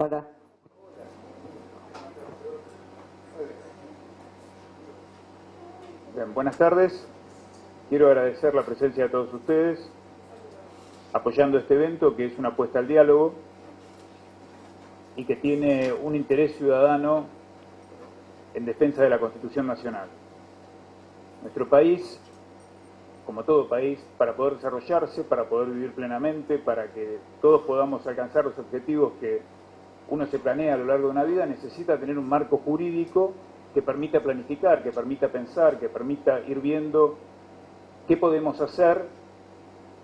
Hola. Bien, buenas tardes. Quiero agradecer la presencia de todos ustedes apoyando este evento que es una apuesta al diálogo y que tiene un interés ciudadano en defensa de la Constitución Nacional. Nuestro país, como todo país, para poder desarrollarse, para poder vivir plenamente, para que todos podamos alcanzar los objetivos que uno se planea a lo largo de una vida, necesita tener un marco jurídico que permita planificar, que permita pensar, que permita ir viendo qué podemos hacer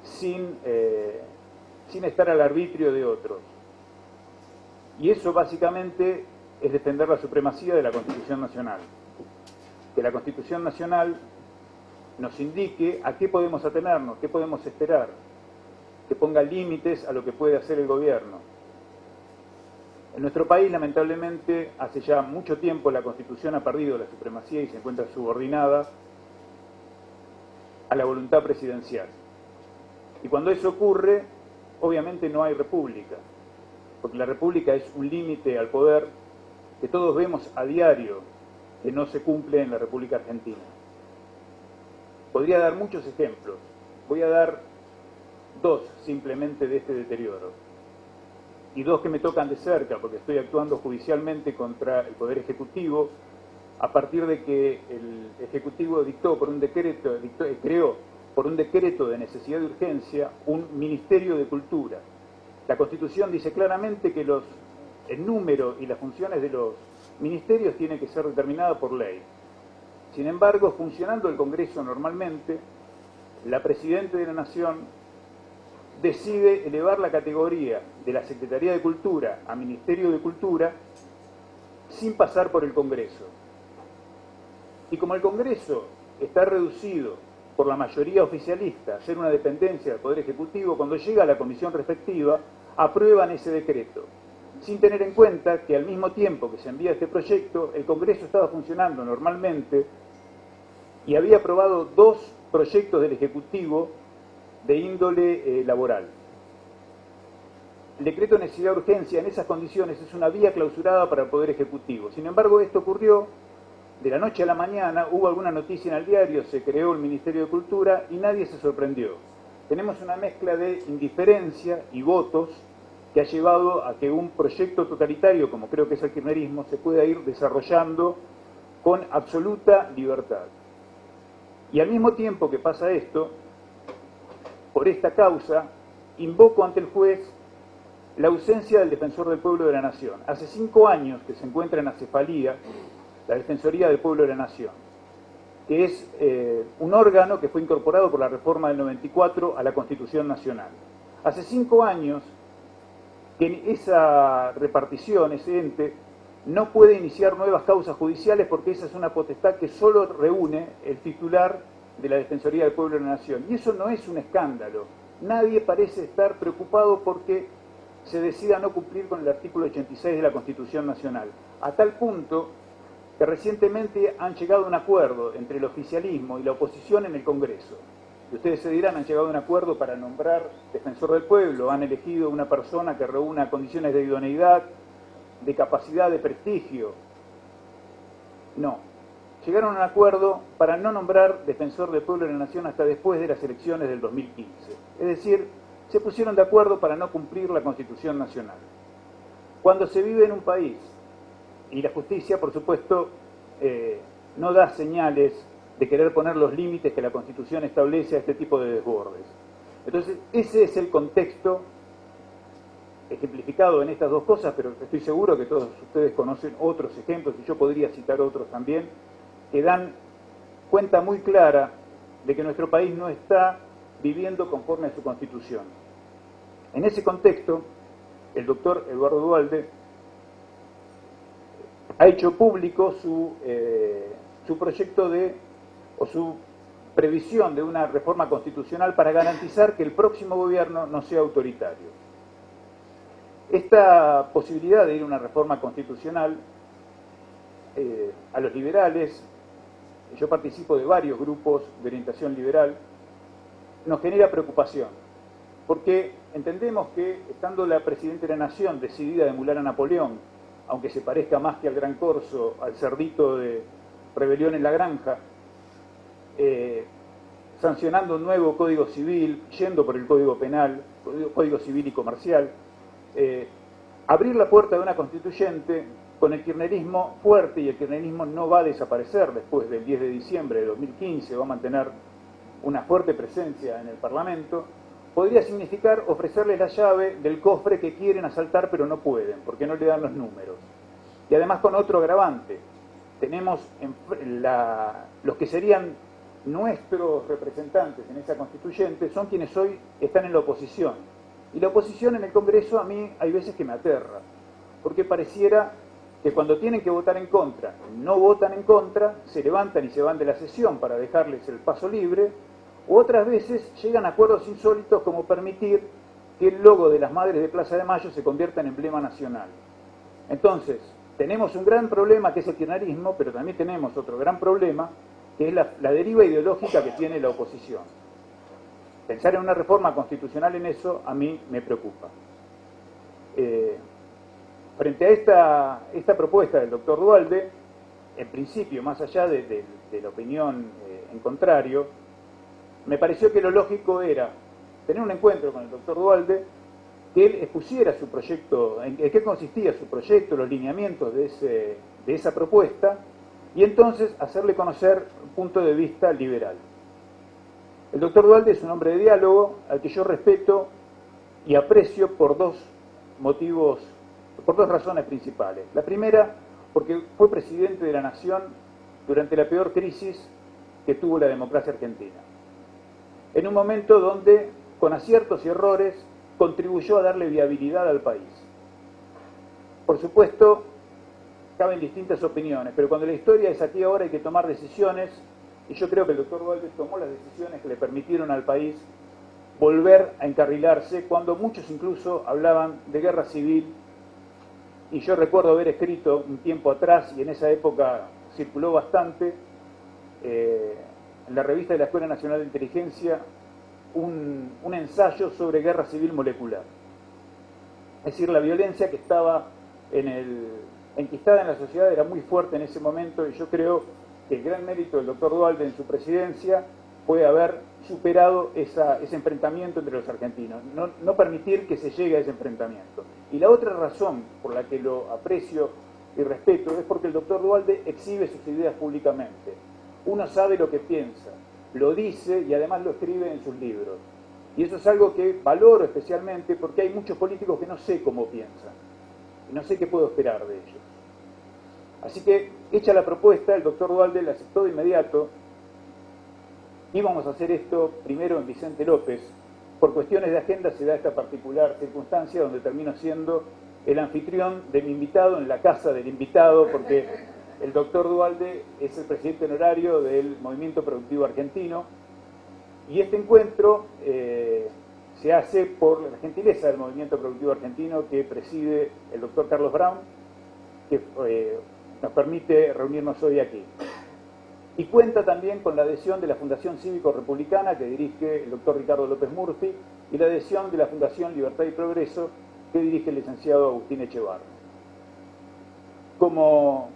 sin estar al arbitrio de otros. Y eso básicamente es defender la supremacía de la Constitución Nacional. Que la Constitución Nacional nos indique a qué podemos atenernos, qué podemos esperar, que ponga límites a lo que puede hacer el gobierno. En nuestro país, lamentablemente, hace ya mucho tiempo la Constitución ha perdido la supremacía y se encuentra subordinada a la voluntad presidencial. Y cuando eso ocurre, obviamente no hay república, porque la república es un límite al poder que todos vemos a diario que no se cumple en la República Argentina. Podría dar muchos ejemplos, voy a dar dos simplemente de este deterioro, y dos que me tocan de cerca, porque estoy actuando judicialmente contra el Poder Ejecutivo, a partir de que el Ejecutivo creó por un decreto de necesidad de urgencia un Ministerio de Cultura. La Constitución dice claramente que el número y las funciones de los ministerios tienen que ser determinadas por ley. Sin embargo, funcionando el Congreso normalmente, la Presidenta de la Nación decide elevar la categoría de la Secretaría de Cultura a Ministerio de Cultura sin pasar por el Congreso. Y como el Congreso está reducido por la mayoría oficialista a ser una dependencia del Poder Ejecutivo, cuando llega a la comisión respectiva, aprueban ese decreto, sin tener en cuenta que al mismo tiempo que se envía este proyecto, el Congreso estaba funcionando normalmente y había aprobado dos proyectos del Ejecutivo de índole laboral. El decreto de necesidad de urgencia en esas condiciones es una vía clausurada para el Poder Ejecutivo. Sin embargo, esto ocurrió de la noche a la mañana, hubo alguna noticia en el diario, se creó el Ministerio de Cultura y nadie se sorprendió. Tenemos una mezcla de indiferencia y votos que ha llevado a que un proyecto totalitario, como creo que es el kirchnerismo, se pueda ir desarrollando con absoluta libertad. Y al mismo tiempo que pasa esto, por esta causa, invoco ante el juez la ausencia del Defensor del Pueblo de la Nación. Hace 5 años que se encuentra en acefalía la Defensoría del Pueblo de la Nación, que es un órgano que fue incorporado por la reforma del 94 a la Constitución Nacional. Hace 5 años que esa repartición, ese ente, no puede iniciar nuevas causas judiciales porque esa es una potestad que solo reúne el titular de la Defensoría del Pueblo de la Nación. Y eso no es un escándalo. Nadie parece estar preocupado porque se decida no cumplir con el artículo 86 de la Constitución Nacional. A tal punto que recientemente han llegado a un acuerdo entre el oficialismo y la oposición en el Congreso. Y ustedes se dirán, han llegado a un acuerdo para nombrar defensor del pueblo, han elegido una persona que reúna condiciones de idoneidad, de capacidad, de prestigio. No. Llegaron a un acuerdo para no nombrar defensor del pueblo de la nación hasta después de las elecciones del 2015. Es decir, se pusieron de acuerdo para no cumplir la Constitución Nacional. Cuando se vive en un país, y la justicia, por supuesto, no da señales de querer poner los límites que la Constitución establece a este tipo de desbordes. Entonces, ese es el contexto ejemplificado en estas dos cosas, pero estoy seguro que todos ustedes conocen otros ejemplos, y yo podría citar otros también, que dan cuenta muy clara de que nuestro país no está viviendo conforme a su Constitución. En ese contexto, el doctor Eduardo Duhalde ha hecho público su proyecto o su previsión de una reforma constitucional para garantizar que el próximo gobierno no sea autoritario. Esta posibilidad de ir a una reforma constitucional, a los liberales, yo participo de varios grupos de orientación liberal, nos genera preocupación. porque entendemos que, estando la Presidenta de la Nación decidida a emular a Napoleón, aunque se parezca más que al Gran Corso, al cerdito de Rebelión en la Granja, sancionando un nuevo Código Civil, yendo por el Código Penal, Código Civil y Comercial, abrir la puerta de una constituyente con el kirchnerismo fuerte, y el kirchnerismo no va a desaparecer después del 10 de diciembre de 2015, va a mantener una fuerte presencia en el Parlamento, podría significar ofrecerles la llave del cofre que quieren asaltar pero no pueden, porque no le dan los números. Y además con otro agravante, tenemos los que serían nuestros representantes en esa constituyente son quienes hoy están en la oposición. Y la oposición en el Congreso a mí hay veces que me aterra, porque pareciera que cuando tienen que votar en contra, no votan en contra, se levantan y se van de la sesión para dejarles el paso libre, o otras veces llegan a acuerdos insólitos como permitir que el logo de las Madres de Plaza de Mayo se convierta en emblema nacional. Entonces, tenemos un gran problema que es el kirchnerismo, pero también tenemos otro gran problema, que es la deriva ideológica que tiene la oposición. Pensar en una reforma constitucional en eso a mí me preocupa. Frente a esta propuesta del doctor Duhalde, en principio, más allá de la opinión en contrario, me pareció que lo lógico era tener un encuentro con el doctor Duhalde, que él expusiera su proyecto, en qué consistía su proyecto, los lineamientos de esa propuesta, y entonces hacerle conocer un punto de vista liberal. El doctor Duhalde es un hombre de diálogo al que yo respeto y aprecio por dos razones principales. La primera, porque fue presidente de la Nación durante la peor crisis que tuvo la democracia argentina. En un momento donde, con aciertos y errores, contribuyó a darle viabilidad al país. Por supuesto, caben distintas opiniones, pero cuando la historia es aquí ahora hay que tomar decisiones, y yo creo que el doctor Duhalde tomó las decisiones que le permitieron al país volver a encarrilarse, cuando muchos incluso hablaban de guerra civil, y yo recuerdo haber escrito un tiempo atrás, y en esa época circuló bastante, en la revista de la Escuela Nacional de Inteligencia, un ensayo sobre guerra civil molecular. Es decir, la violencia que estaba enquistada en la sociedad era muy fuerte en ese momento, y yo creo que el gran mérito del doctor Duhalde en su presidencia fue haber superado ese enfrentamiento entre los argentinos, no permitir que se llegue a ese enfrentamiento. Y la otra razón por la que lo aprecio y respeto es porque el doctor Duhalde exhibe sus ideas públicamente. Uno sabe lo que piensa, lo dice y además lo escribe en sus libros. Y eso es algo que valoro especialmente porque hay muchos políticos que no sé cómo piensan y no sé qué puedo esperar de ellos. Así que, hecha la propuesta, el doctor Duhalde la aceptó de inmediato. Íbamos a hacer esto primero en Vicente López. Por cuestiones de agenda se da esta particular circunstancia donde termino siendo el anfitrión de mi invitado en la casa del invitado, porque el doctor Duhalde es el presidente honorario del Movimiento Productivo Argentino, y este encuentro se hace por la gentileza del Movimiento Productivo Argentino que preside el doctor Carlos Brown, que nos permite reunirnos hoy aquí. Y cuenta también con la adhesión de la Fundación Cívico-Republicana, que dirige el doctor Ricardo López Murphy, y la adhesión de la Fundación Libertad y Progreso, que dirige el licenciado Agustín Echevarri. Como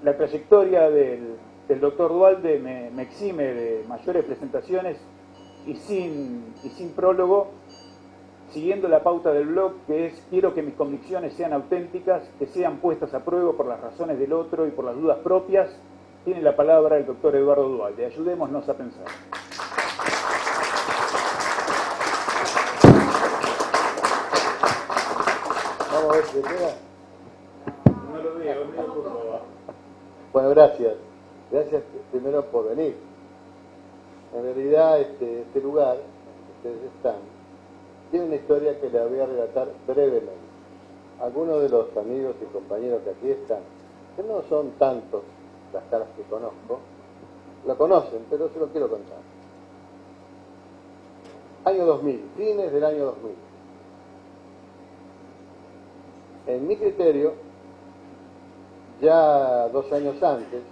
la trayectoria del doctor Duhalde me exime de mayores presentaciones y sin prólogo, siguiendo la pauta del blog, que es: quiero que mis convicciones sean auténticas, que sean puestas a prueba por las razones del otro y por las dudas propias. Tiene la palabra el doctor Eduardo Duhalde. Ayudémonos a pensar. Vamos a ver si queda. No lo veo, por favor. Bueno, gracias. Gracias primero por venir. En realidad este lugar, donde ustedes están, tiene una historia que la voy a relatar brevemente. Algunos de los amigos y compañeros que aquí están, que no son tantos las caras que conozco, lo conocen, pero se lo quiero contar. Año 2000, fines del año 2000. En mi criterio, ya 2 años antes,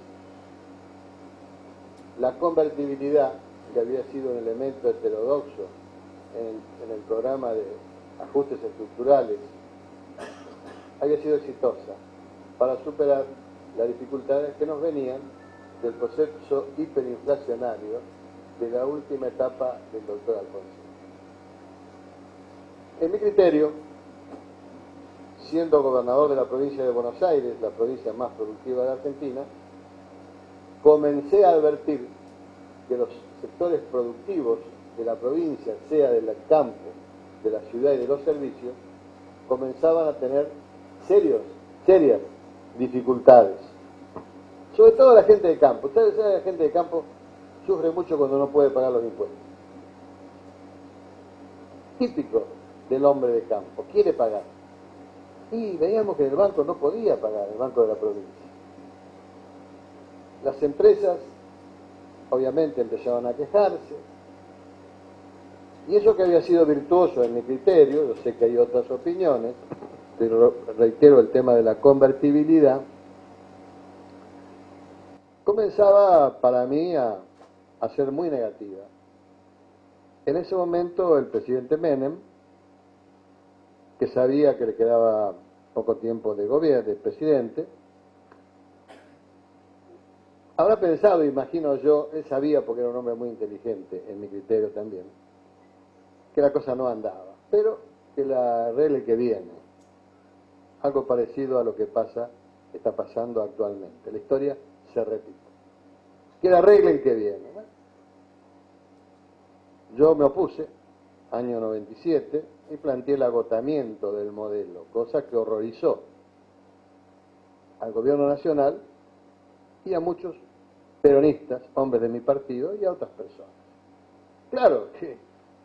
la convertibilidad, que había sido un elemento heterodoxo en el programa de ajustes estructurales había sido exitosa para superar las dificultades que nos venían del proceso hiperinflacionario de la última etapa del doctor Alfonsín. En mi criterio, siendo gobernador de la provincia de Buenos Aires, la provincia más productiva de Argentina, comencé a advertir que los sectores productivos de la provincia, sea del campo, de la ciudad y de los servicios, comenzaban a tener serias dificultades. Sobre todo la gente de campo. Ustedes saben, la gente de campo sufre mucho cuando no puede pagar los impuestos. Típico del hombre de campo, quiere pagar. Y veíamos que el banco no podía pagar, el banco de la provincia. Las empresas, obviamente, empezaron a quejarse. Y eso que había sido virtuoso en mi criterio, yo sé que hay otras opiniones, pero reitero el tema de la convertibilidad, comenzaba para mí a ser muy negativa. En ese momento el presidente Menem, que sabía que le quedaba poco tiempo de gobierno, de presidente, habrá pensado, imagino yo, él sabía porque era un hombre muy inteligente, en mi criterio también, que la cosa no andaba, pero que la arregle que viene. Algo parecido a lo que está pasando actualmente. La historia se repite. Que la arreglen que viene. Bueno, yo me opuse, año 97, y planteé el agotamiento del modelo, cosa que horrorizó al gobierno nacional y a muchos peronistas, hombres de mi partido, y a otras personas. Claro,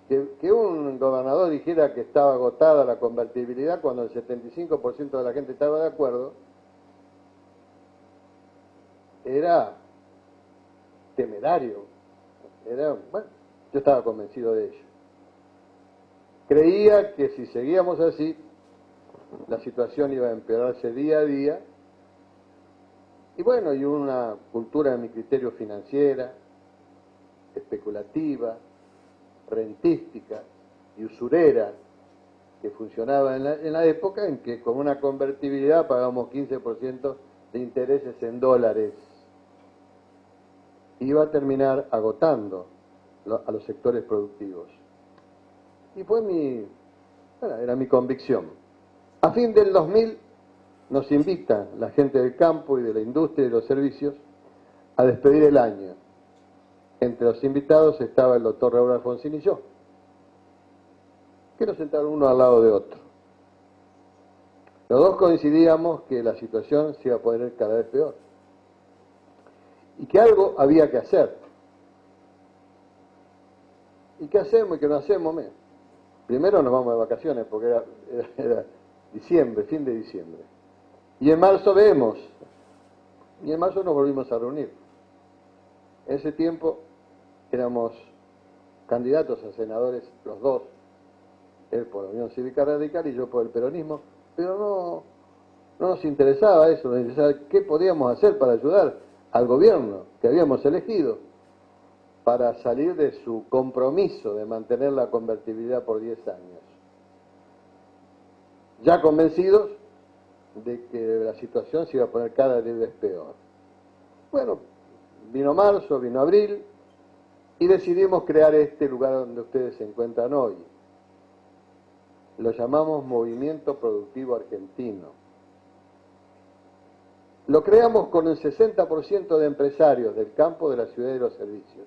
que un gobernador dijera que estaba agotada la convertibilidad cuando el 75% de la gente estaba de acuerdo, era temerario. Bueno, yo estaba convencido de ello. Creía que si seguíamos así, la situación iba a empeorarse día a día. Y bueno, y una cultura, en mi criterio, financiera, especulativa, rentística y usurera que funcionaba en la época en que con una convertibilidad pagábamos 15% de intereses en dólares. Iba a terminar agotando a los sectores productivos. Y era mi convicción. A fin del 2000 nos invita la gente del campo y de la industria y de los servicios a despedir el año. Entre los invitados estaba el doctor Raúl Alfonsín y yo, que nos sentaron uno al lado de otro. Los dos coincidíamos que la situación se iba a poner cada vez peor y que algo había que hacer. ¿Y qué hacemos y qué no hacemos? Primero nos vamos de vacaciones porque era diciembre, fin de diciembre. Y en marzo vemos. Y en marzo nos volvimos a reunir. En ese tiempo éramos candidatos a senadores los dos, él por la Unión Cívica Radical y yo por el peronismo, pero no nos interesaba eso, nos interesaba qué podíamos hacer para ayudar al gobierno que habíamos elegido para salir de su compromiso de mantener la convertibilidad por 10 años. Ya convencidos de que la situación se iba a poner cada vez peor. Bueno, vino marzo, vino abril, y decidimos crear este lugar donde ustedes se encuentran hoy. Lo llamamos Movimiento Productivo Argentino. Lo creamos con el 60% de empresarios del campo, de la ciudad y de los servicios,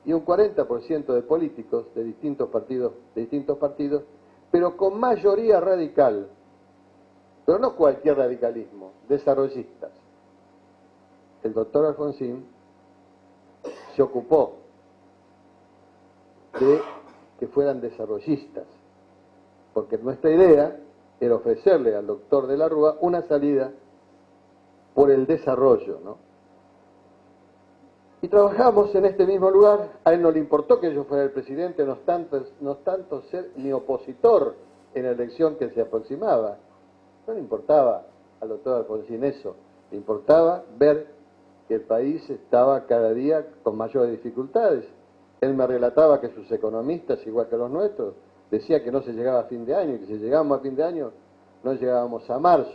y un 40% de políticos de distintos partidos, pero con mayoría radical, pero no cualquier radicalismo, desarrollistas. El doctor Alfonsín se ocupó de que fueran desarrollistas, porque nuestra idea era ofrecerle al doctor de la Rúa una salida por el desarrollo, ¿no? Y trabajamos en este mismo lugar. A él no le importó que yo fuera el presidente, no tanto ser mi opositor en la elección que se aproximaba. No le importaba al doctor Alfonsín eso, le importaba ver que el país estaba cada día con mayores dificultades Él me relataba que sus economistas, igual que los nuestros, decían que no se llegaba a fin de año, y que si llegábamos a fin de año no llegábamos a marzo.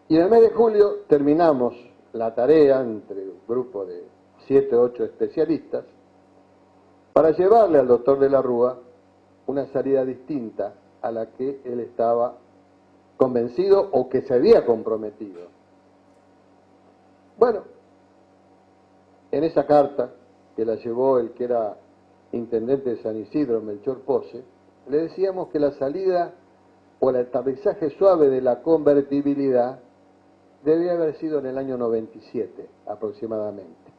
Y en el mes de julio terminamos la tarea entre un grupo de 7 o 8 especialistas para llevarle al doctor de la Rúa una salida distinta a la que él estaba convencido o que se había comprometido. Bueno, en esa carta que la llevó el que era intendente de San Isidro, Melchor Pose, le decíamos que la salida o el aterrizaje suave de la convertibilidad debía haber sido en el año 97 aproximadamente.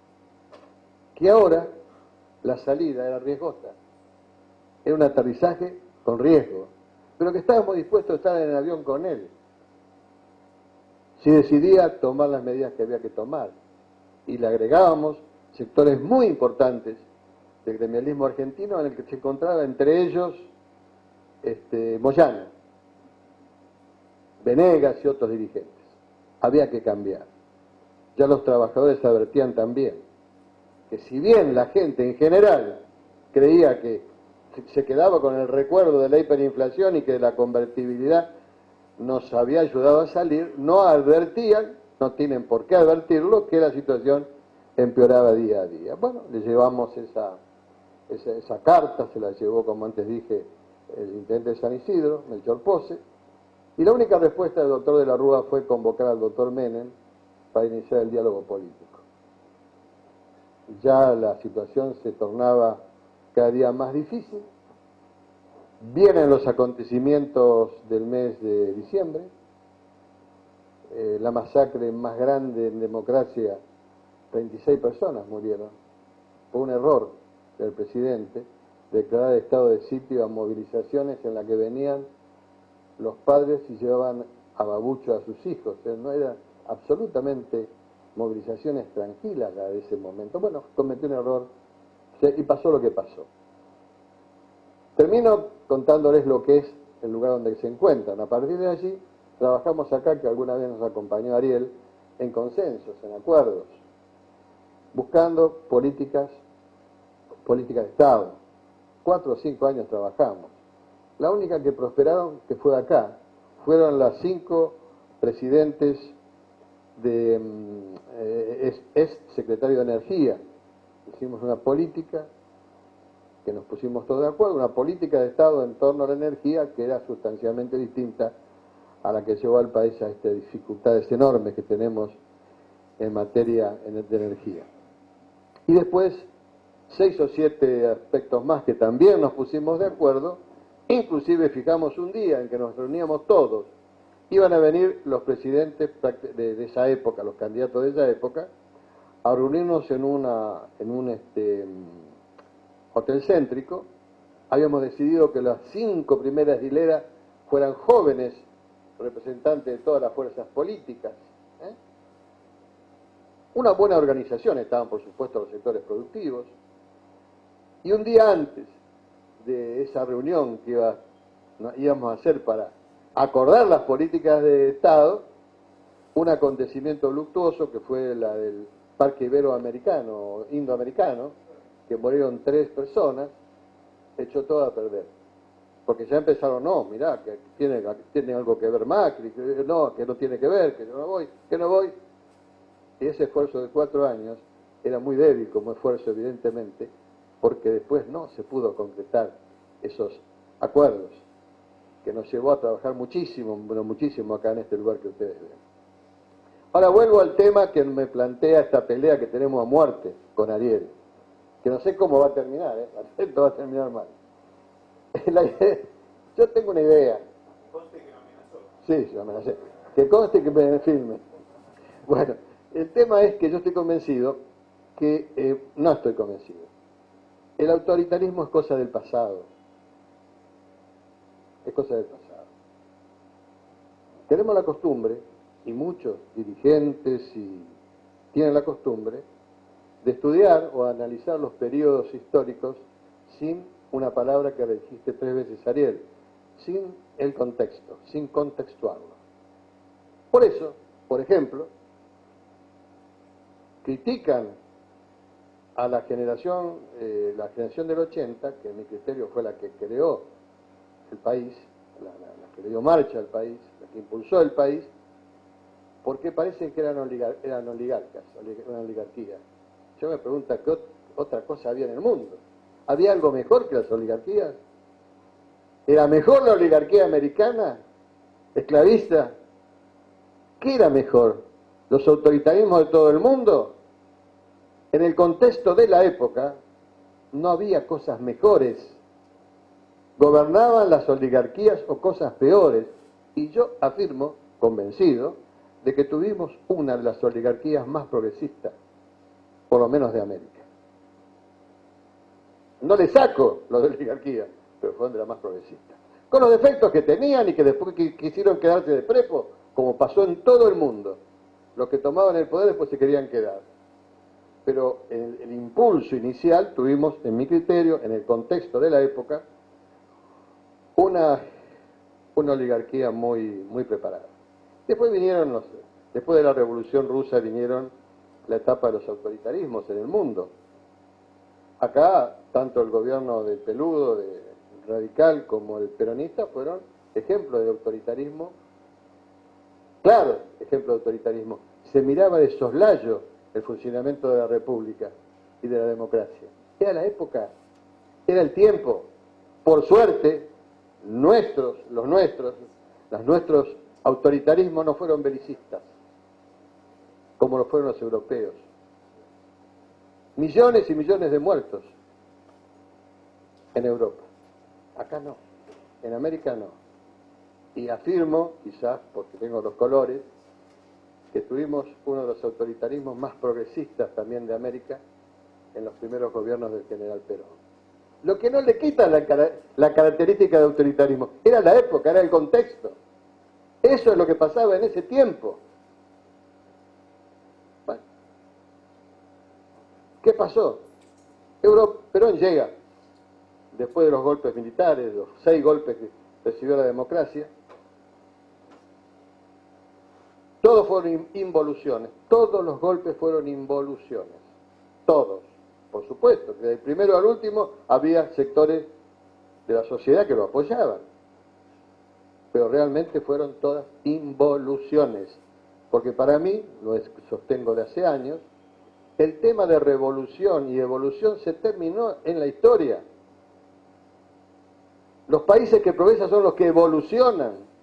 Que ahora la salida era riesgosa, era un aterrizaje con riesgo, pero que estábamos dispuestos a estar en el avión con él, si decidía tomar las medidas que había que tomar. Y le agregábamos sectores muy importantes del gremialismo argentino en el que se encontraba entre ellos Moyano, Venegas y otros dirigentes. Había que cambiar. Ya los trabajadores advertían también que si bien la gente en general creía que se quedaba con el recuerdo de la hiperinflación y que la convertibilidad nos había ayudado a salir, no advertían, no tienen por qué advertirlo, que la situación empeoraba día a día. Bueno, le llevamos esa carta, se la llevó, como antes dije, el intendente de San Isidro, Melchor Pose, y la única respuesta del doctor de la Rúa fue convocar al doctor Menem para iniciar el diálogo político. Ya la situación se tornaba cada día más difícil. Vienen los acontecimientos del mes de diciembre, la masacre más grande en democracia, 36 personas murieron por un error del presidente, declarar estado de sitio a movilizaciones en las que venían los padres y llevaban a babucho a sus hijos. No eran absolutamente movilizaciones tranquilas la de ese momento. Bueno, cometió un error y pasó lo que pasó. Termino contándoles lo que es el lugar donde se encuentran. A partir de allí, trabajamos acá, que alguna vez nos acompañó Ariel, en consensos, en acuerdos, buscando políticas de Estado. 4 o 5 años trabajamos. La única que prosperaron, que fue acá, fueron las 5 presidentes de ex secretario de Energía. Hicimos una política que nos pusimos todos de acuerdo, una política de Estado en torno a la energía que era sustancialmente distinta a la que llevó al país a estas dificultades enormes que tenemos en materia de energía. Y después 6 o 7 aspectos más que también nos pusimos de acuerdo, inclusive fijamos un día en que nos reuníamos todos. Iban a venir los presidentes de esa época, los candidatos de esa época, a reunirnos en un hotel céntrico. Habíamos decidido que las 5 primeras hileras fueran jóvenes representantes de todas las fuerzas políticas. Una buena organización, estaban por supuesto los sectores productivos. Y un día antes de esa reunión que íbamos a hacer para acordar las políticas de Estado, un acontecimiento luctuoso que fue la del Parque Iberoamericano, Indoamericano, que murieron 3 personas, echó todo a perder. Porque ya empezaron, no, mirá, que tiene algo que ver Macri, que no tiene que ver, que yo no voy. Y ese esfuerzo de 4 años era muy débil como esfuerzo, evidentemente, porque después no se pudo concretar esos acuerdos, que nos llevó a trabajar muchísimo, bueno, muchísimo acá en este lugar que ustedes ven. Ahora vuelvo al tema que me plantea esta pelea que tenemos a muerte con Ariel, que no sé cómo va a terminar, esto va a terminar mal. Yo tengo una idea. Conste que lo amenazó. Sí, lo amenacé. Que conste que me filme. Bueno, el tema es que yo estoy convencido que no estoy convencido. El autoritarismo es cosa del pasado. Es cosa del pasado. Tenemos la costumbre, y muchos dirigentes tienen la costumbre, de estudiar o analizar los periodos históricos sin una palabra que le dijiste 3 veces, Ariel, sin el contexto, sin contextuarlo. Por eso, por ejemplo, critican a la generación del 80, que en mi criterio fue la que creó el país, la que le dio marcha al país, la que impulsó el país, porque parece que eran oligarcas, una oligarquía. Yo me pregunto, ¿qué otra cosa había en el mundo? ¿Había algo mejor que las oligarquías? ¿Era mejor la oligarquía americana, esclavista? ¿Qué era mejor? ¿Los autoritarismos de todo el mundo? En el contexto de la época no había cosas mejores. Gobernaban las oligarquías o cosas peores. Y yo afirmo, convencido, de que tuvimos una de las oligarquías más progresistas, por lo menos de América. No le saco lo de oligarquía, pero fueron de las más progresistas. Con los defectos que tenían y que después quisieron quedarse de prepo, como pasó en todo el mundo. Los que tomaban el poder después se querían quedar. Pero el impulso inicial tuvimos, en mi criterio, en el contexto de la época, una oligarquía muy preparada. Después después de la Revolución Rusa vinieron la etapa de los autoritarismos en el mundo. Acá, tanto el gobierno del Peludo, del radical, como el peronista, fueron ejemplos de autoritarismo, claro, ejemplo de autoritarismo. Se miraba de soslayo el funcionamiento de la República y de la democracia. Era la época, era el tiempo. Por suerte, los nuestros autoritarismos no fueron belicistas, como lo fueron los europeos. Millones y millones de muertos en Europa. Acá no, en América no. Y afirmo, quizás porque tengo los colores, que tuvimos uno de los autoritarismos más progresistas también de América en los primeros gobiernos del general Perón. Lo que no le quita la característica de autoritarismo, era la época, era el contexto. Eso es lo que pasaba en ese tiempo. Bueno, ¿qué pasó? Perón llega, después de los golpes militares, los 6 golpes que recibió la democracia. Todos fueron involuciones, todos los golpes fueron involuciones, todos. Por supuesto, que del primero al último había sectores de la sociedad que lo apoyaban, pero realmente fueron todas involuciones, porque para mí, lo sostengo de hace años, el tema de revolución y evolución se terminó en la historia. Los países que progresan son los que evolucionan.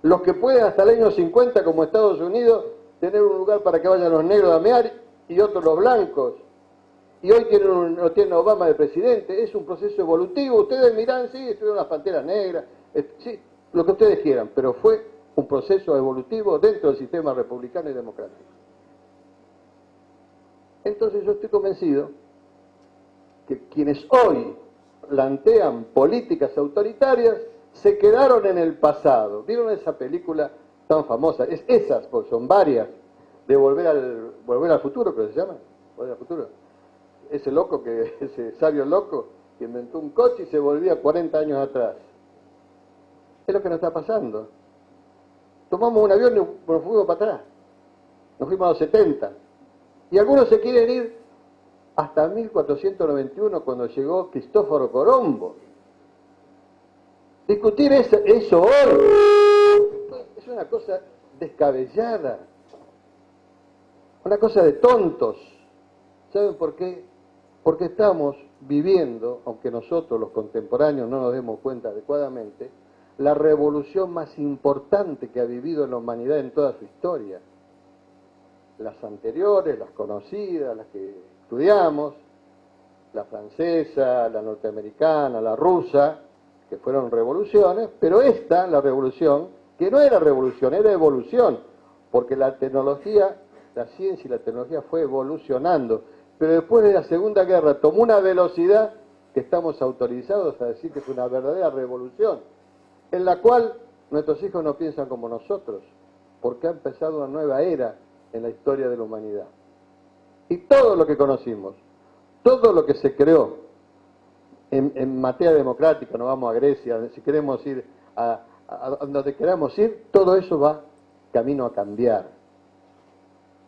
Los que pueden hasta el año 50, como Estados Unidos, tener un lugar para que vayan los negros a mear y otros los blancos. Y hoy tienen Obama de presidente. Es un proceso evolutivo. Ustedes miran, sí, estuvieron las panteras negras, sí, lo que ustedes quieran, pero fue un proceso evolutivo dentro del sistema republicano y democrático. Entonces yo estoy convencido que quienes hoy plantean políticas autoritarias se quedaron en el pasado. ¿Vieron esa película tan famosa? Esas, porque son varias, de Volver al Futuro, ¿qué se llama? Volver al Futuro. Ese sabio loco que inventó un coche y se volvía 40 años atrás. Es lo que nos está pasando. Tomamos un avión y nos fuimos para atrás. Nos fuimos a los 70. Y algunos se quieren ir hasta 1491, cuando llegó Cristóforo Colombo. Discutir eso hoy es una cosa descabellada, una cosa de tontos. ¿Saben por qué? Porque estamos viviendo, aunque nosotros los contemporáneos no nos demos cuenta adecuadamente, la revolución más importante que ha vivido la humanidad en toda su historia. Las anteriores, las conocidas, las que estudiamos, la francesa, la norteamericana, la rusa, que fueron revoluciones, pero esta, la revolución, que no era revolución, era evolución, porque la tecnología, la ciencia y la tecnología fue evolucionando, pero después de la Segunda Guerra tomó una velocidad que estamos autorizados a decir que es una verdadera revolución, en la cual nuestros hijos no piensan como nosotros, porque ha empezado una nueva era en la historia de la humanidad. Y todo lo que conocimos, todo lo que se creó en materia democrática, no vamos a Grecia, si queremos ir a donde queramos ir, todo eso va camino a cambiar.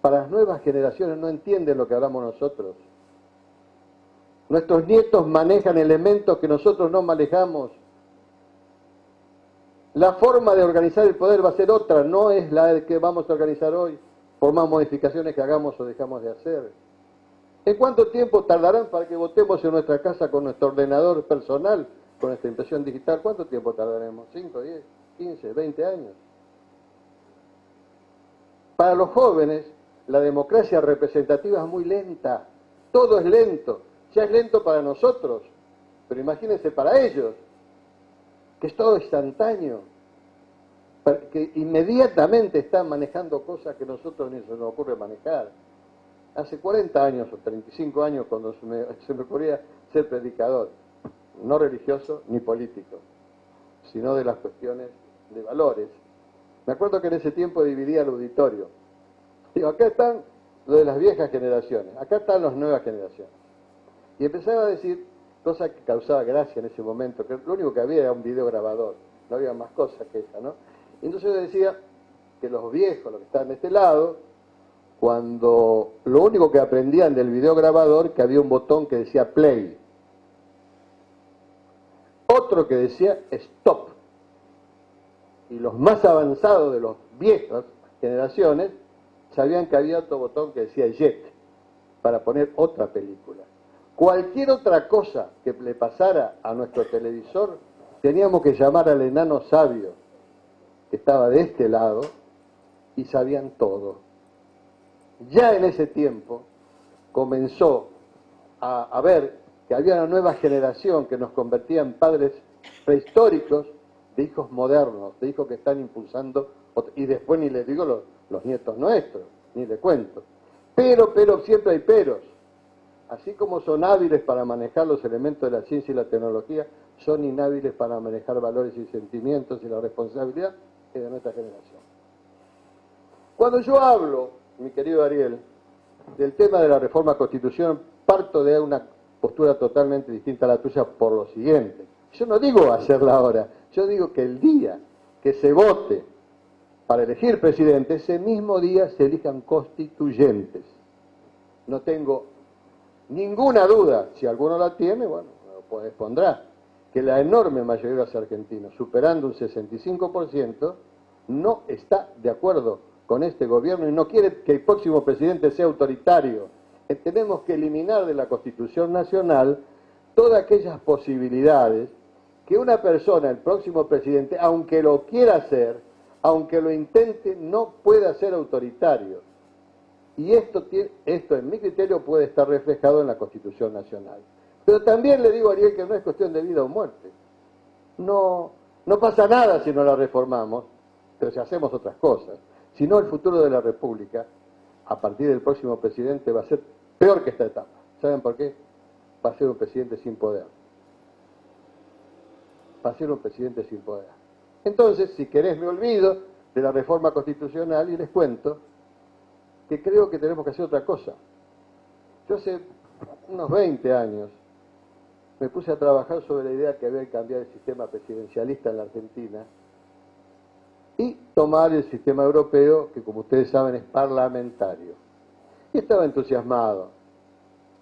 Para las nuevas generaciones no entienden lo que hablamos nosotros. Nuestros nietos manejan elementos que nosotros no manejamos. La forma de organizar el poder va a ser otra, no es la que vamos a organizar hoy, por más modificaciones que hagamos o dejamos de hacer. ¿En cuánto tiempo tardarán para que votemos en nuestra casa con nuestro ordenador personal, con nuestra impresión digital? ¿Cuánto tiempo tardaremos? ¿5, 10, 15, 20 años? Para los jóvenes, la democracia representativa es muy lenta. Todo es lento. Ya es lento para nosotros, pero imagínense para ellos, que es todo instantáneo, que inmediatamente están manejando cosas que nosotros ni se nos ocurre manejar. Hace 40 años o 35 años, cuando se me ocurría ser predicador, no religioso ni político, sino de las cuestiones de valores, me acuerdo que en ese tiempo dividía el auditorio. Digo, acá están lo de las viejas generaciones, acá están las nuevas generaciones. Y empezaba a decir cosas que causaba gracia en ese momento, que lo único que había era un videograbador, no había más cosas que esa, ¿no? Y entonces yo decía que los viejos, los que estaban de este lado, cuando lo único que aprendían del videograbador, que había un botón que decía play, otro que decía stop, y los más avanzados de los viejas generaciones sabían que había otro botón que decía jet, para poner otra película. Cualquier otra cosa que le pasara a nuestro televisor, teníamos que llamar al enano sabio, que estaba de este lado, y sabían todo. Ya en ese tiempo comenzó a ver que había una nueva generación que nos convertía en padres prehistóricos de hijos modernos, de hijos que están impulsando, y después ni les digo los nietos nuestros, ni les cuento. Pero siempre hay peros. Así como son hábiles para manejar los elementos de la ciencia y la tecnología, son inhábiles para manejar valores y sentimientos y la responsabilidad es de nuestra generación. Cuando yo hablo, mi querido Ariel, del tema de la reforma constitucional, parto de una postura totalmente distinta a la tuya por lo siguiente. Yo no digo hacerla ahora, yo digo que el día que se vote para elegir presidente, ese mismo día se elijan constituyentes. No tengo ninguna duda, si alguno la tiene, bueno, pues pondrá, que la enorme mayoría de los argentinos, superando un 65%, no está de acuerdo con este gobierno y no quiere que el próximo presidente sea autoritario. Tenemos que eliminar de la Constitución Nacional todas aquellas posibilidades que una persona, el próximo presidente, aunque lo quiera hacer, aunque lo intente, no pueda ser autoritario. Y esto en mi criterio puede estar reflejado en la Constitución Nacional. Pero también le digo a Ariel que no es cuestión de vida o muerte. No pasa nada si no la reformamos, pero si hacemos otras cosas. Si no, el futuro de la República, a partir del próximo presidente, va a ser peor que esta etapa. ¿Saben por qué? Va a ser un presidente sin poder. Va a ser un presidente sin poder. Entonces, si querés, me olvido de la reforma constitucional y les cuento que creo que tenemos que hacer otra cosa. Yo hace unos 20 años me puse a trabajar sobre la idea que había que cambiar el sistema presidencialista en la Argentina y tomar el sistema europeo, que como ustedes saben es parlamentario. Y estaba entusiasmado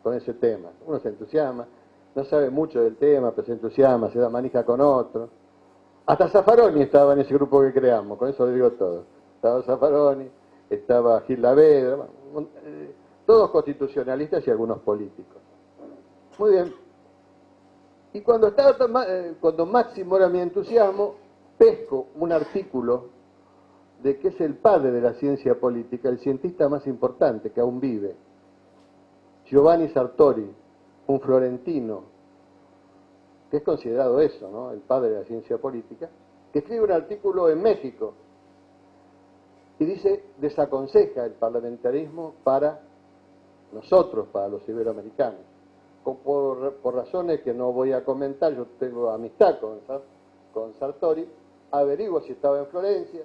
con ese tema. Uno se entusiasma, no sabe mucho del tema, pero se entusiasma, se da manija con otro. Hasta Zaffaroni estaba en ese grupo que creamos, con eso le digo todo. Estaba Zaffaroni, estaba Gil Lavedra, todos constitucionalistas y algunos políticos. Muy bien. Y cuando máximo era mi entusiasmo, pesco un artículo de que es el padre de la ciencia política, el cientista más importante que aún vive, Giovanni Sartori, un florentino, que es considerado eso, ¿no?, el padre de la ciencia política, que escribe un artículo en México y dice, desaconseja el parlamentarismo para nosotros, para los iberoamericanos. Por razones que no voy a comentar, yo tengo amistad con Sartori, averiguo si estaba en Florencia,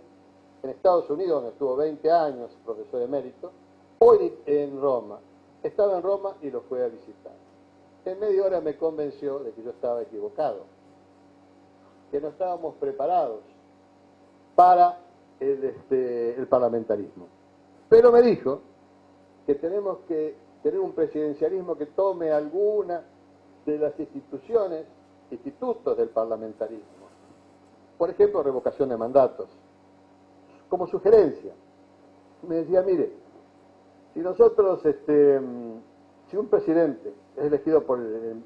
en Estados Unidos, donde estuvo 20 años, profesor emérito, o en Roma. Estaba en Roma y lo fue a visitar. En media hora me convenció de que yo estaba equivocado, que no estábamos preparados para el parlamentarismo. Pero me dijo que tenemos que tener un presidencialismo que tome alguna de las institutos del parlamentarismo. Por ejemplo, revocación de mandatos, como sugerencia. Me decía, mire, si nosotros, si un presidente es elegido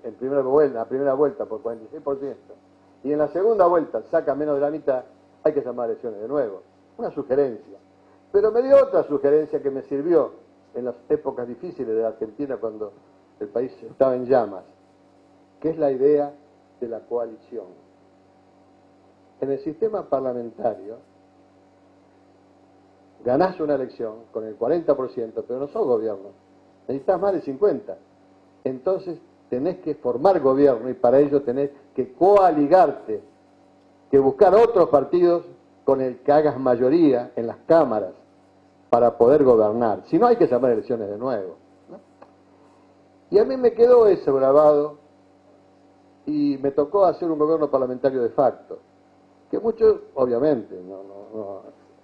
en primera vuelta por 46%, y en la segunda vuelta saca menos de la mitad, hay que llamar a elecciones de nuevo. Una sugerencia. Pero me dio otra sugerencia que me sirvió en las épocas difíciles de la Argentina cuando el país estaba en llamas, que es la idea de la coalición. En el sistema parlamentario, ganás una elección con el 40%, pero no sos gobierno, necesitas más de 50%. Entonces tenés que formar gobierno y para ello tenés que coaligarte, que buscar otros partidos con el que hagas mayoría en las cámaras para poder gobernar. Si no, hay que llamar elecciones de nuevo, ¿no? Y a mí me quedó eso grabado y me tocó hacer un gobierno parlamentario de facto, que muchos, obviamente,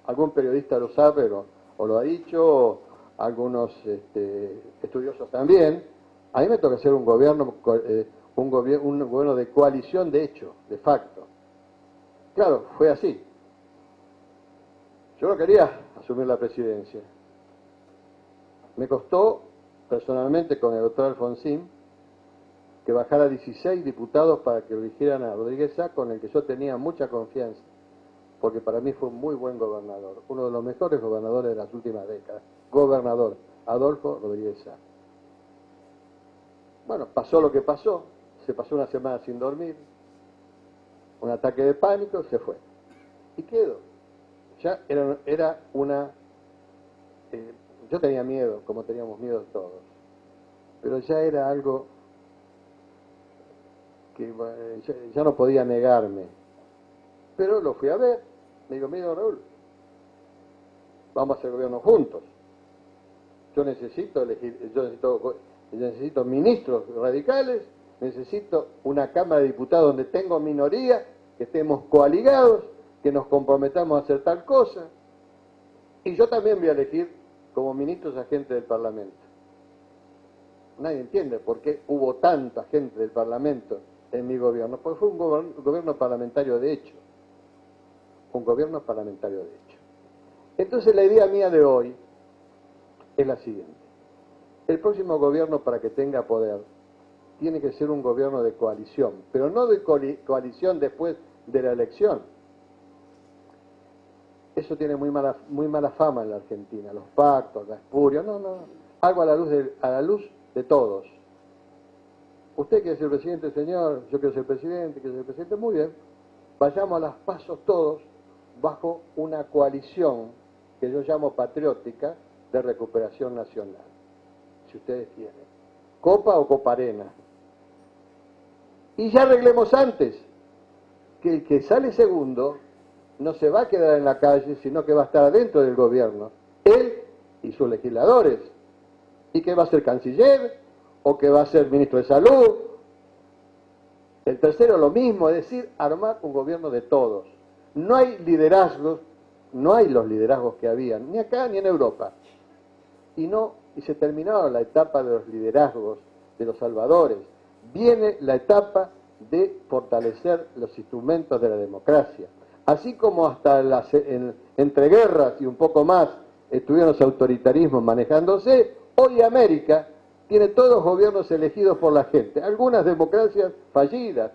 algún periodista lo sabe o lo ha dicho, algunos estudiosos también. A mí me toca hacer un gobierno de coalición de hecho, de facto. Claro, fue así. Yo no quería asumir la presidencia. Me costó, personalmente, con el doctor Alfonsín, que bajara 16 diputados para que eligieran a Rodríguez Sá, con el que yo tenía mucha confianza, porque para mí fue un muy buen gobernador, uno de los mejores gobernadores de las últimas décadas. Gobernador Adolfo Rodríguez Sá. Bueno, pasó lo que pasó, se pasó una semana sin dormir, un ataque de pánico, se fue. Y quedó. Ya era una... yo tenía miedo, como teníamos miedo todos, pero ya era algo que ya no podía negarme. Pero lo fui a ver, me digo, mira Raúl, vamos a hacer gobierno juntos. Yo necesito ministros radicales, necesito una Cámara de Diputados donde tengo minoría, que estemos coaligados, que nos comprometamos a hacer tal cosa. Y yo también voy a elegir como ministros a gente del Parlamento. Nadie entiende por qué hubo tanta gente del Parlamento en mi gobierno, porque fue un gobierno parlamentario de hecho. Un gobierno parlamentario de hecho. Entonces la idea mía de hoy es la siguiente. El próximo gobierno, para que tenga poder, tiene que ser un gobierno de coalición, pero no de coalición después de la elección. Eso tiene muy mala fama en la Argentina, los pactos, la espuria, no, algo a la luz de todos. Usted quiere ser presidente, señor, yo quiero ser presidente, muy bien. Vayamos a las pasos todos bajo una coalición que yo llamo patriótica de recuperación nacional, si ustedes quieren. Copa o Coparena. Y ya arreglemos antes que el que sale segundo no se va a quedar en la calle, sino que va a estar dentro del gobierno, él y sus legisladores. ¿Y que va a ser canciller? ¿O que va a ser ministro de salud? El tercero lo mismo, es decir, armar un gobierno de todos. No hay liderazgos, no hay los liderazgos que habían, ni acá ni en Europa. Y se terminaron la etapa de los liderazgos, de los salvadores. Viene la etapa de fortalecer los instrumentos de la democracia. Así como hasta entre guerras y un poco más estuvieron los autoritarismos manejándose, hoy América tiene todos gobiernos elegidos por la gente. Algunas democracias fallidas.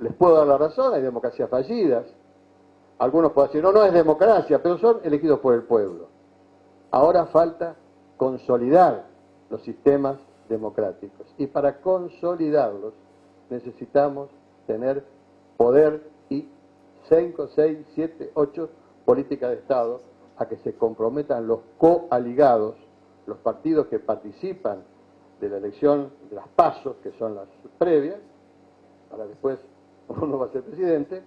Les puedo dar la razón, hay democracias fallidas. Algunos pueden decir, no es democracia, pero son elegidos por el pueblo. Ahora falta consolidar los sistemas democráticos. Y para consolidarlos necesitamos tener poder y 5, 6, 7, 8 políticas de Estado a que se comprometan los coaligados, los partidos que participan de la elección de las PASO, que son las previas, para después uno va a ser presidente,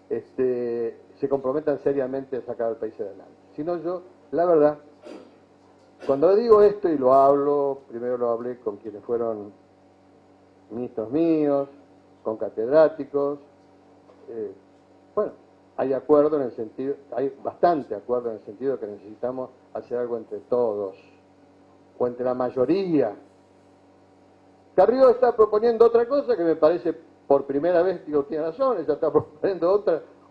se comprometan seriamente a sacar al país adelante. Si no, yo, la verdad, cuando digo esto y lo hablo, primero lo hablé con quienes fueron ministros míos, con catedráticos, bueno, hay acuerdo en el sentido, hay bastante acuerdo en el sentido de que necesitamos hacer algo entre todos, o entre la mayoría, Carrió está proponiendo otra cosa que me parece, por primera vez, digo, tiene razón, ella está proponiendo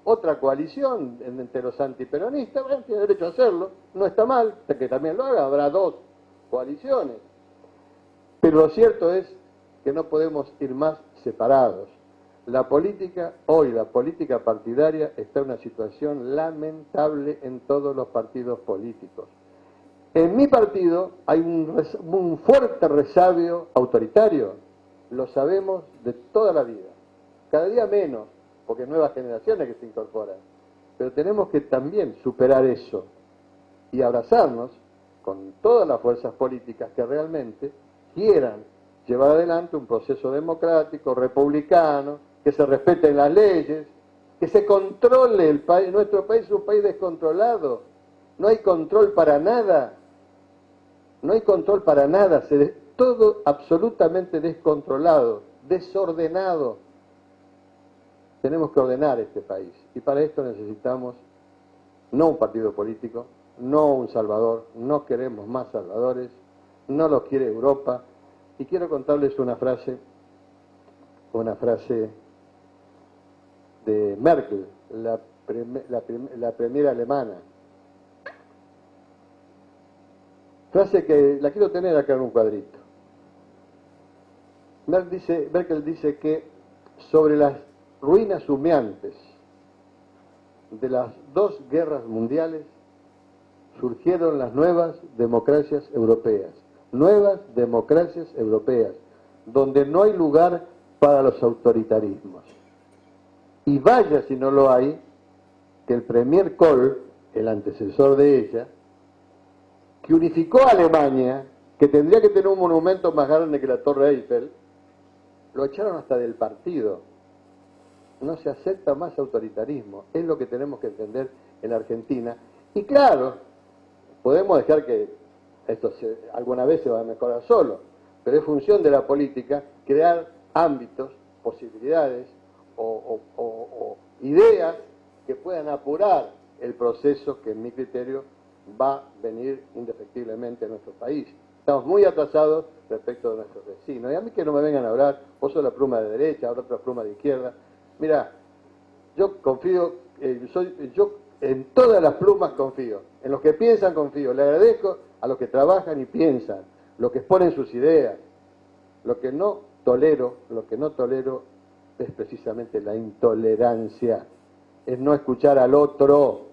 otra coalición entre los antiperonistas. Bueno, tiene derecho a hacerlo, no está mal, que también lo haga, habrá dos coaliciones. Pero lo cierto es que no podemos ir más separados. La política, hoy la política partidaria está en una situación lamentable en todos los partidos políticos. En mi partido hay un fuerte resabio autoritario, lo sabemos de toda la vida, cada día menos, porque hay nuevas generaciones que se incorporan, pero tenemos que también superar eso y abrazarnos con todas las fuerzas políticas que realmente quieran llevar adelante un proceso democrático, republicano, que se respeten las leyes, que se controle el país. Nuestro país es un país descontrolado, no hay control para nada. No hay control para nada, todo absolutamente descontrolado, desordenado. Tenemos que ordenar este país y para esto necesitamos no un partido político, no un salvador, no queremos más salvadores, no los quiere Europa. Y quiero contarles una frase de Merkel, la primera alemana. Frase que la quiero tener acá en un cuadrito. Merkel dice que sobre las ruinas humeantes de las dos guerras mundiales surgieron las nuevas democracias europeas. Nuevas democracias europeas, donde no hay lugar para los autoritarismos. Y vaya si no lo hay, que el Premier Kohl, el antecesor de ella, que unificó a Alemania, que tendría que tener un monumento más grande que la Torre Eiffel, lo echaron hasta del partido. No se acepta más autoritarismo, es lo que tenemos que entender en Argentina. Y claro, podemos dejar que esto alguna vez se va a mejorar solo, pero es función de la política crear ámbitos, posibilidades o ideas que puedan apurar el proceso que en mi criterio va a venir indefectiblemente a nuestro país. Estamos muy atrasados respecto de nuestros vecinos. Y a mí que no me vengan a hablar, vos sos la pluma de derecha, ahora otra pluma de izquierda. Mira, yo confío, yo en todas las plumas confío, en los que piensan confío. Le agradezco a los que trabajan y piensan, los que exponen sus ideas. Lo que no tolero es precisamente la intolerancia, es no escuchar al otro.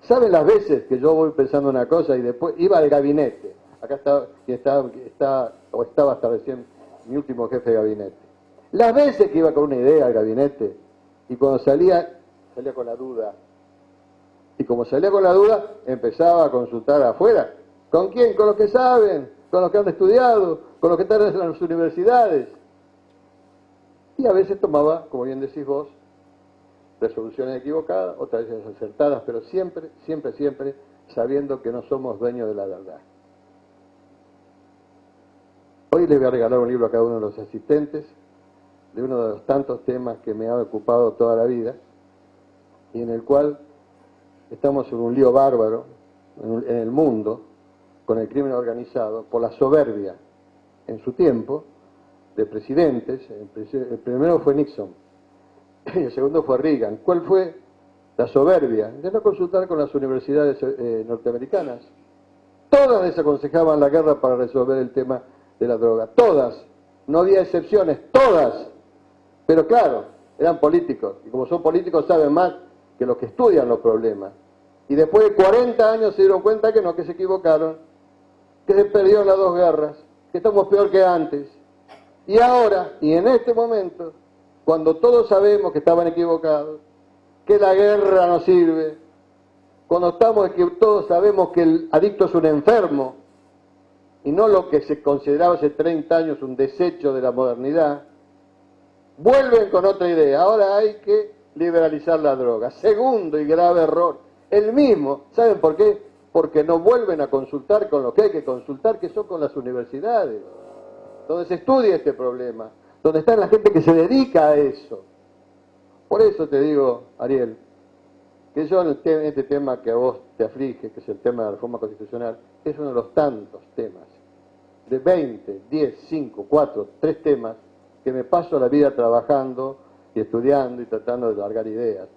¿Saben las veces que yo voy pensando una cosa y después iba al gabinete? Acá estaba hasta recién mi último jefe de gabinete. Las veces que iba con una idea al gabinete y cuando salía con la duda. Y como salía con la duda, empezaba a consultar afuera. ¿Con quién? Con los que saben, con los que han estudiado, con los que están en las universidades. Y a veces tomaba, como bien decís vos, resoluciones equivocadas, otras veces acertadas, pero siempre sabiendo que no somos dueños de la verdad. Hoy les voy a regalar un libro a cada uno de los asistentes, de uno de los tantos temas que me ha ocupado toda la vida, y en el cual estamos en un lío bárbaro en el mundo, con el crimen organizado, por la soberbia en su tiempo, de presidentes. El primero fue Nixon, y el segundo fue Reagan. ¿Cuál fue la soberbia? De no consultar con las universidades norteamericanas. Todas desaconsejaban la guerra para resolver el tema de la droga. Todas. No había excepciones. Todas. Pero claro, eran políticos. Y como son políticos saben más que los que estudian los problemas. Y después de 40 años se dieron cuenta que no, que se equivocaron. Que se perdieron las dos guerras. Que estamos peor que antes. Y ahora, y en este momento, cuando todos sabemos que estaban equivocados, que la guerra no sirve, cuando todos sabemos que el adicto es un enfermo, y no lo que se consideraba hace 30 años un desecho de la modernidad, vuelven con otra idea. Ahora hay que liberalizar la droga. Segundo y grave error, el mismo. ¿Saben por qué? Porque no vuelven a consultar con lo que hay que consultar, que son con las universidades, donde se estudia este problema, donde está la gente que se dedica a eso. Por eso te digo, Ariel, que yo en este tema que a vos te aflige, que es el tema de la reforma constitucional, es uno de los tantos temas de 20, 10, 5, 4, 3 temas que me paso la vida trabajando y estudiando y tratando de largar ideas.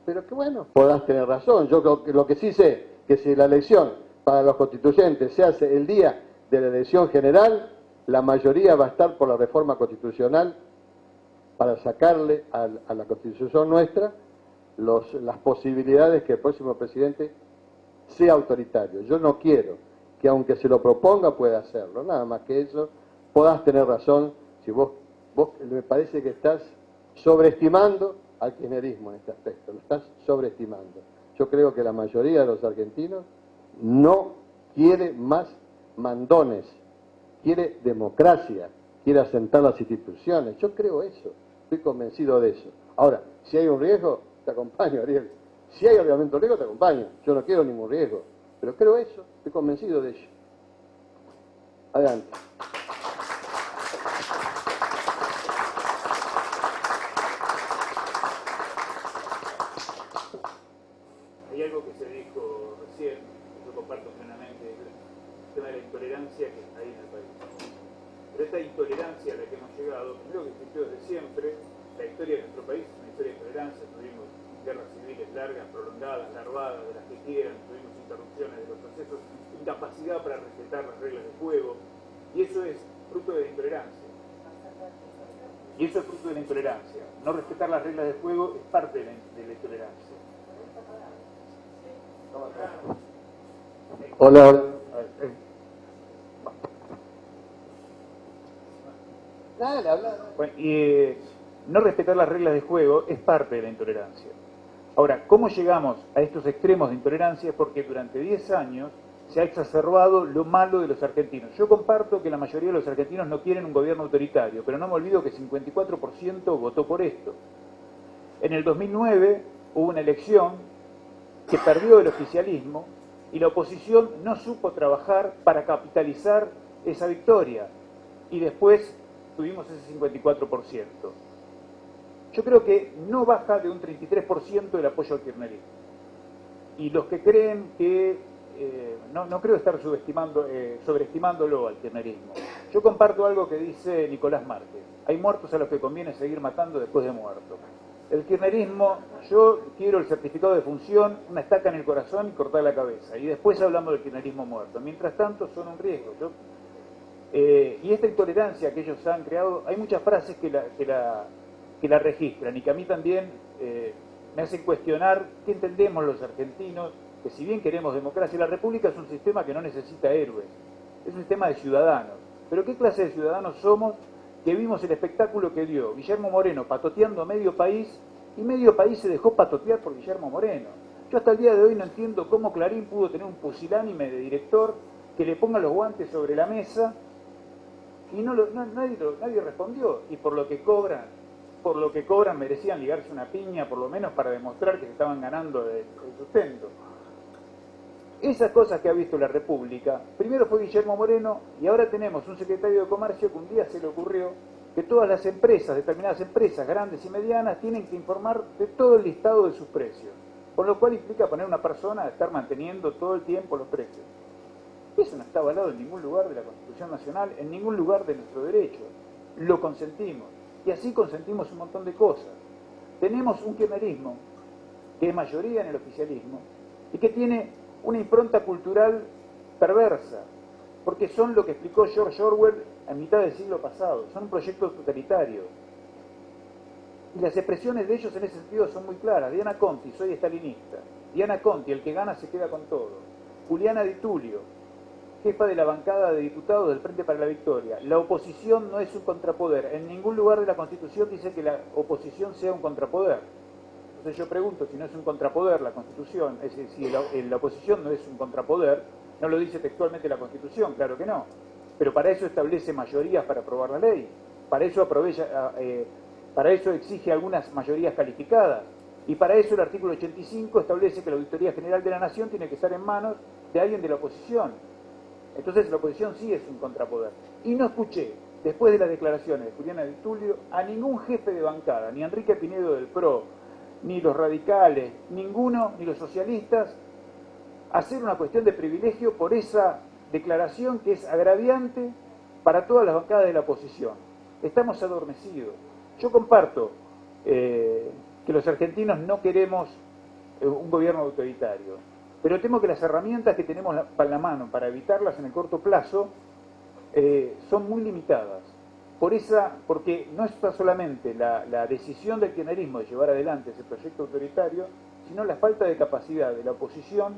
Pero que bueno, podrás tener razón. Yo creo que lo que sí sé, que si la elección para los constituyentes se hace el día de la elección general, la mayoría va a estar por la reforma constitucional para sacarle a la constitución nuestra las posibilidades que el próximo presidente sea autoritario. Yo no quiero que aunque se lo proponga pueda hacerlo, nada más que eso. Podás tener razón si vos me parece que estás sobreestimando al kirchnerismo en este aspecto, lo estás sobreestimando. Yo creo que la mayoría de los argentinos no quiere más mandones, quiere democracia, quiere asentar las instituciones. Yo creo eso, estoy convencido de eso. Ahora, si hay un riesgo, te acompaño, Ariel. Si hay obviamente un riesgo, te acompaño. Yo no quiero ningún riesgo, pero creo eso, estoy convencido de ello. Adelante. Hay algo que se dijo recién, yo comparto plenamente, el tema de la intolerancia que está ahí en el país. Pero esta intolerancia a la que hemos llegado, creo que existió desde siempre. La historia de nuestro país es una historia de intolerancia. Tuvimos guerras civiles largas, prolongadas, larvadas, de las que quieran, tuvimos interrupciones de los procesos, incapacidad para respetar las reglas de juego, y eso es fruto de la intolerancia. Y eso es fruto de la intolerancia. No respetar las reglas de juego es parte de la intolerancia. Hola, hola. Dale, habla. Bueno, no respetar las reglas de juego es parte de la intolerancia. Ahora, ¿cómo llegamos a estos extremos de intolerancia? Porque durante 10 años se ha exacerbado lo malo de los argentinos. Yo comparto que la mayoría de los argentinos no quieren un gobierno autoritario, pero no me olvido que 54% votó por esto. En el 2009 hubo una elección que perdió el oficialismo y la oposición no supo trabajar para capitalizar esa victoria. Y después tuvimos ese 54%. Yo creo que no baja de un 33% el apoyo al kirchnerismo. Y los que creen que, no creo estar sobreestimándolo al kirchnerismo. Yo comparto algo que dice Nicolás Márquez. Hay muertos a los que conviene seguir matando después de muertos. El kirchnerismo, yo quiero el certificado de función, una estaca en el corazón y cortar la cabeza. Y después hablamos del kirchnerismo muerto. Mientras tanto son un riesgo. Y esta intolerancia que ellos han creado, hay muchas frases que la registran y que a mí también me hacen cuestionar qué entendemos los argentinos, que si bien queremos democracia, la república es un sistema que no necesita héroes, es un sistema de ciudadanos. Pero ¿qué clase de ciudadanos somos que vimos el espectáculo que dio Guillermo Moreno patoteando a medio país y medio país se dejó patotear por Guillermo Moreno? Yo hasta el día de hoy no entiendo cómo Clarín pudo tener un pusilánime de director que le ponga los guantes sobre la mesa y nadie respondió. Y por lo que cobran merecían ligarse una piña por lo menos para demostrar que se estaban ganando el sustento. Esas cosas que ha visto la República, primero fue Guillermo Moreno y ahora tenemos un secretario de Comercio que un día se le ocurrió que todas las empresas, determinadas empresas grandes y medianas, tienen que informar de todo el listado de sus precios, con lo cual implica poner una persona a estar manteniendo todo el tiempo los precios. Eso no está avalado en ningún lugar de la Constitución Nacional, en ningún lugar de nuestro derecho. Lo consentimos. Y así consentimos un montón de cosas. Tenemos un kirchnerismo que es mayoría en el oficialismo y que tiene una impronta cultural perversa, porque son lo que explicó George Orwell a mitad del siglo pasado, son un proyecto totalitario. Y las expresiones de ellos en ese sentido son muy claras. Diana Conti, soy estalinista. Diana Conti, el que gana se queda con todo. Juliana Di Tulio, jefa de la bancada de diputados del Frente para la Victoria. La oposición no es un contrapoder. En ningún lugar de la Constitución dice que la oposición sea un contrapoder. Entonces yo pregunto, si no es un contrapoder la Constitución, es decir, si la oposición no es un contrapoder, no lo dice textualmente la Constitución, claro que no. Pero para eso establece mayorías para aprobar la ley. Para eso exige algunas mayorías calificadas. Y para eso el artículo 85 establece que la Auditoría General de la Nación tiene que estar en manos de alguien de la oposición. Entonces la oposición sí es un contrapoder. Y no escuché, después de las declaraciones de Juliana Di Tulio, a ningún jefe de bancada, ni Enrique Pinedo del PRO, ni los radicales, ninguno, ni los socialistas, hacer una cuestión de privilegio por esa declaración que es agraviante para todas las bancadas de la oposición. Estamos adormecidos. Yo comparto que los argentinos no queremos un gobierno autoritario, pero temo que las herramientas que tenemos en la mano para evitarlas en el corto plazo son muy limitadas. Porque no está solamente la decisión del kirchnerismo de llevar adelante ese proyecto autoritario, sino la falta de capacidad de la oposición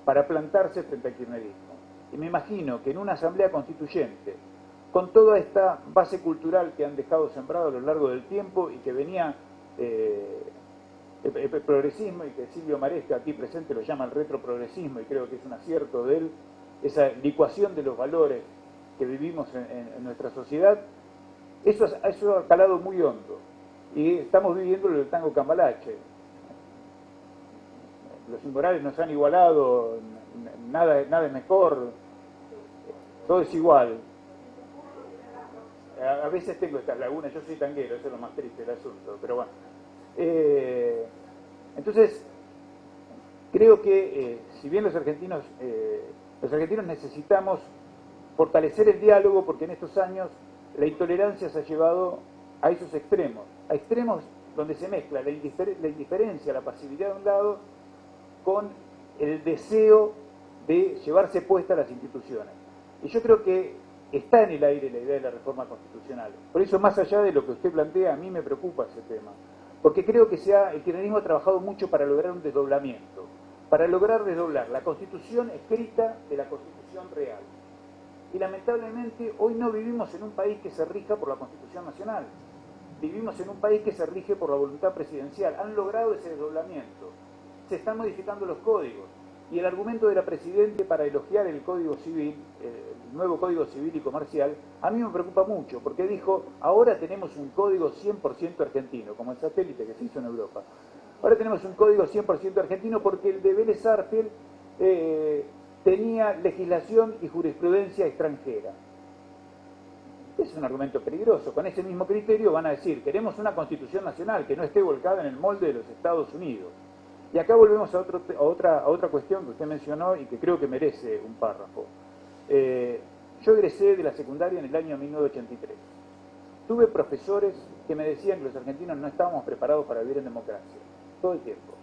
para plantarse frente al kirchnerismo. Y me imagino que en una asamblea constituyente, con toda esta base cultural que han dejado sembrado a lo largo del tiempo y que venía el progresismo, y que Silvio Maresca aquí presente lo llama el retroprogresismo, y creo que es un acierto de él, esa licuación de los valores que vivimos en nuestra sociedad, eso ha calado muy hondo. Y estamos viviendo el tango cambalache. Los inmorales nos han igualado, nada es mejor, todo es igual. A veces tengo estas lagunas, yo soy tanguero, eso es lo más triste del asunto, pero bueno. Entonces, creo que si bien los argentinos necesitamos fortalecer el diálogo, porque en estos años la intolerancia se ha llevado a esos extremos, a extremos donde se mezcla la indiferencia, la pasividad de un lado, con el deseo de llevarse puestas las instituciones. Y yo creo que está en el aire la idea de la reforma constitucional. Por eso, más allá de lo que usted plantea, a mí me preocupa ese tema. Porque creo que el kirchnerismo ha trabajado mucho para lograr un desdoblamiento, para lograr desdoblar la Constitución escrita de la Constitución real. Y lamentablemente hoy no vivimos en un país que se rija por la Constitución Nacional. Vivimos en un país que se rige por la voluntad presidencial. Han logrado ese desdoblamiento. Se están modificando los códigos. Y el argumento de la Presidente para elogiar el Código Civil, el nuevo Código Civil y Comercial, a mí me preocupa mucho, porque dijo, ahora tenemos un código 100% argentino, como el satélite que se hizo en Europa. Ahora tenemos un código 100% argentino porque el de Vélez Sarsfield tenía legislación y jurisprudencia extranjera. Es un argumento peligroso. Con ese mismo criterio van a decir, queremos una Constitución Nacional que no esté volcada en el molde de los Estados Unidos. Y acá volvemos a otra cuestión que usted mencionó y que creo que merece un párrafo. Yo egresé de la secundaria en el año 1983. Tuve profesores que me decían que los argentinos no estábamos preparados para vivir en democracia, todo el tiempo.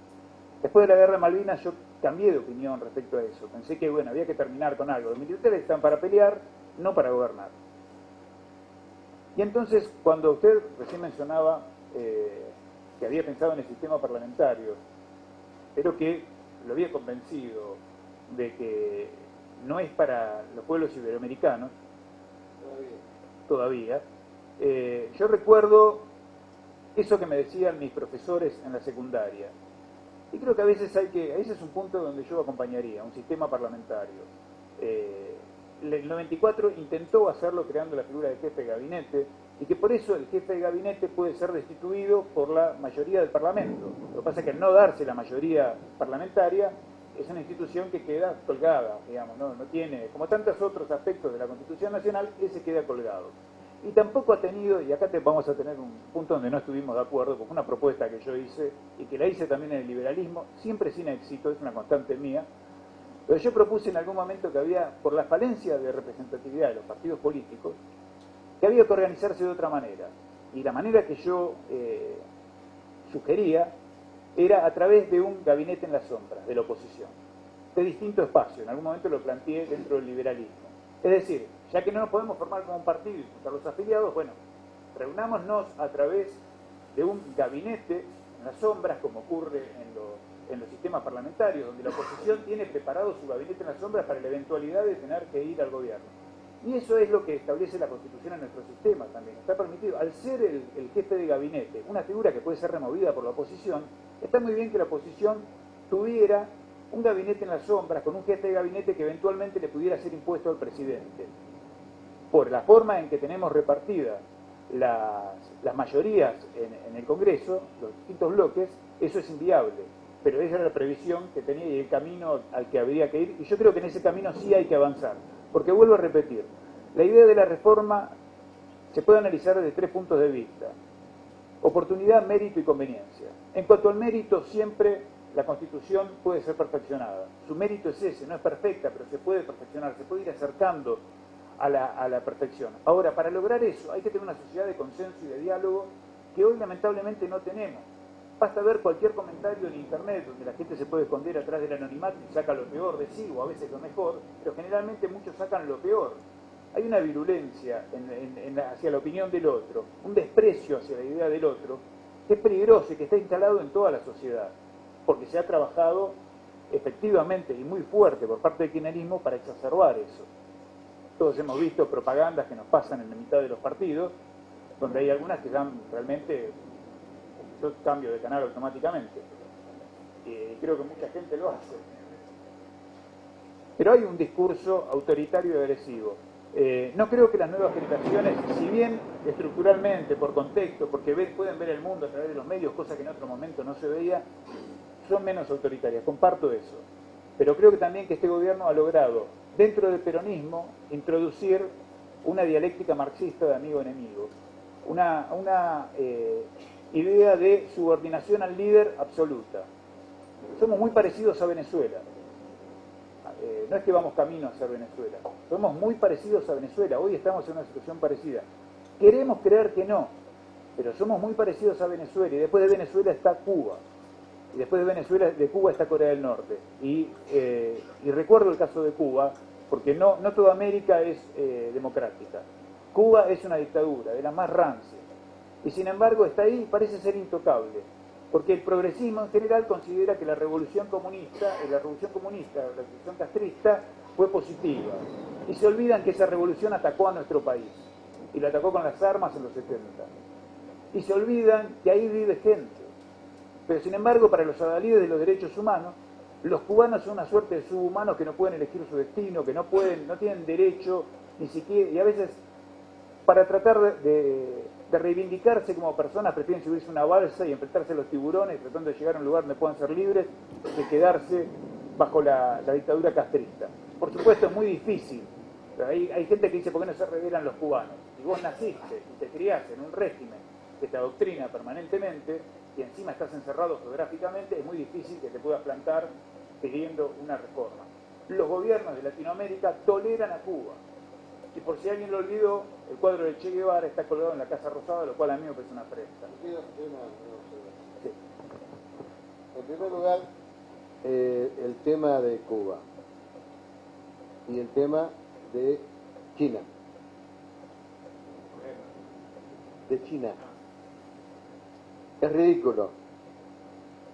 Después de la guerra de Malvinas yo cambié de opinión respecto a eso. Pensé que, bueno, había que terminar con algo. Los militares están para pelear, no para gobernar. Y entonces, cuando usted recién mencionaba que había pensado en el sistema parlamentario, pero que lo había convencido de que no es para los pueblos iberoamericanos, todavía. Yo recuerdo eso que me decían mis profesores en la secundaria. Y creo que a veces ese es un punto donde yo acompañaría, un sistema parlamentario. El 94 intentó hacerlo creando la figura de jefe de gabinete, y que por eso el jefe de gabinete puede ser destituido por la mayoría del Parlamento. Lo que pasa es que al no darse la mayoría parlamentaria, es una institución que queda colgada, digamos, no tiene, como tantos otros aspectos de la Constitución Nacional, ese queda colgado. Y tampoco ha tenido, y acá vamos a tener un punto donde no estuvimos de acuerdo, con una propuesta que yo hice, y que la hice también en el liberalismo, siempre sin éxito, es una constante mía, pero yo propuse en algún momento que había, por la falencia de representatividad de los partidos políticos, que había que organizarse de otra manera. Y la manera que yo sugería era a través de un gabinete en la sombra, de la oposición, de distinto espacio. En algún momento lo planteé dentro del liberalismo. Es decir, ya que no nos podemos formar como un partido y juntar los afiliados, bueno, reunámonos a través de un gabinete en las sombras, como ocurre en los sistemas parlamentarios, donde la oposición tiene preparado su gabinete en las sombras para la eventualidad de tener que ir al gobierno. Y eso es lo que establece la Constitución en nuestro sistema también. Está permitido, al ser el jefe de gabinete, una figura que puede ser removida por la oposición, está muy bien que la oposición tuviera un gabinete en las sombras, con un jefe de gabinete que eventualmente le pudiera ser impuesto al presidente. Por la forma en que tenemos repartidas las mayorías en el Congreso, los distintos bloques, eso es inviable. Pero esa era la previsión que tenía y el camino al que habría que ir, y yo creo que en ese camino sí hay que avanzar. Porque vuelvo a repetir, la idea de la reforma se puede analizar desde 3 puntos de vista: oportunidad, mérito y conveniencia. En cuanto al mérito, siempre la Constitución puede ser perfeccionada. Su mérito es ese, no es perfecta, pero se puede perfeccionar, se puede ir acercando a la perfección. Ahora, para lograr eso hay que tener una sociedad de consenso y de diálogo que hoy lamentablemente no tenemos. Basta ver cualquier comentario en internet donde la gente se puede esconder atrás del anonimato y saca lo peor de sí, o a veces lo mejor, pero generalmente muchos sacan lo peor. Hay una virulencia hacia la opinión del otro, un desprecio hacia la idea del otro, que es peligroso y que está instalado en toda la sociedad, porque se ha trabajado efectivamente y muy fuerte por parte del kirchnerismo para exacerbar eso. Todos hemos visto propagandas que nos pasan en la mitad de los partidos, donde hay algunas que dan realmente, yo cambio de canal automáticamente. Creo que mucha gente lo hace. Pero hay un discurso autoritario y agresivo. No creo que las nuevas generaciones, si bien estructuralmente, por contexto, porque pueden ver el mundo a través de los medios, cosa que en otro momento no se veía, son menos autoritarias, comparto eso. Pero creo que también que este gobierno ha logrado, dentro del peronismo, introducir una dialéctica marxista de amigo-enemigo, una idea de subordinación al líder absoluta. Somos muy parecidos a Venezuela. No es que vamos camino a ser Venezuela, somos muy parecidos a Venezuela, hoy estamos en una situación parecida. Queremos creer que no, pero somos muy parecidos a Venezuela, y después de Venezuela está Cuba, y después de Cuba está Corea del Norte. Y recuerdo el caso de Cuba, porque no toda América es democrática. Cuba es una dictadura, de las más rancias, y sin embargo está ahí, parece ser intocable. Porque el progresismo en general considera que la revolución comunista, la revolución castrista, fue positiva. Y se olvidan que esa revolución atacó a nuestro país. Y la atacó con las armas en los 70. Y se olvidan que ahí vive gente. Pero sin embargo, para los adalides de los derechos humanos, los cubanos son una suerte de subhumanos que no pueden elegir su destino, que no tienen derecho, ni siquiera, y a veces, para tratar de reivindicarse como personas, prefieren subirse a una balsa y enfrentarse a los tiburones, tratando de llegar a un lugar donde puedan ser libres, que quedarse bajo la dictadura castrista. Por supuesto, es muy difícil. Hay gente que dice, ¿por qué no se rebelan los cubanos? Si vos naciste y te criaste en un régimen que te adoctrina permanentemente y encima estás encerrado geográficamente, es muy difícil que te puedas plantar pidiendo una reforma. Los gobiernos de Latinoamérica toleran a Cuba. Y por si alguien lo olvidó, el cuadro de Che Guevara está colgado en la Casa Rosada, lo cual a mí me parece una afrenta. Sí. En primer lugar, el tema de Cuba y el tema de China. De China. Es ridículo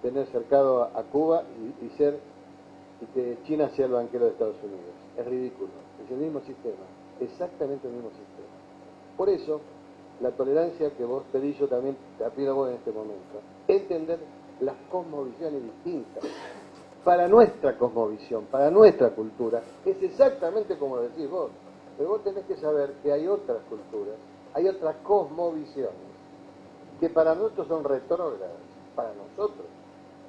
tener cercado a Cuba y que China sea el banquero de Estados Unidos. Es ridículo. Es el mismo sistema. Exactamente el mismo sistema. Por eso, la tolerancia que vos pedís, yo también te pido a vos en este momento, entender las cosmovisiones distintas. Para nuestra cosmovisión, para nuestra cultura, es exactamente como lo decís vos. Pero vos tenés que saber que hay otras culturas, hay otras cosmovisiones, que para nosotros son retrógradas, para nosotros.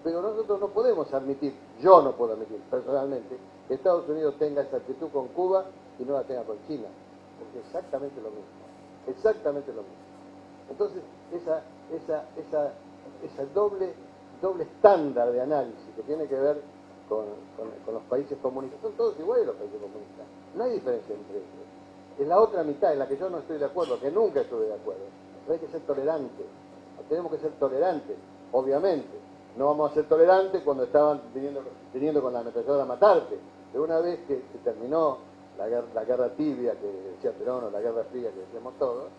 Pero nosotros no podemos admitir, yo no puedo admitir personalmente, que Estados Unidos tenga esa actitud con Cuba y no la tenga con China, porque es exactamente lo mismo, exactamente lo mismo. Entonces, esa doble estándar de análisis que tiene que ver con los países comunistas, son todos iguales los países comunistas, no hay diferencia entre ellos. Es la otra mitad en la que yo no estoy de acuerdo, que nunca estuve de acuerdo, pero hay que ser tolerantes, tenemos que ser tolerantes, obviamente. No vamos a ser tolerantes cuando estaban viniendo con la ametralladora a matarte. De una vez que se terminó la guerra tibia que decía Perón, o la guerra fría que decíamos todos,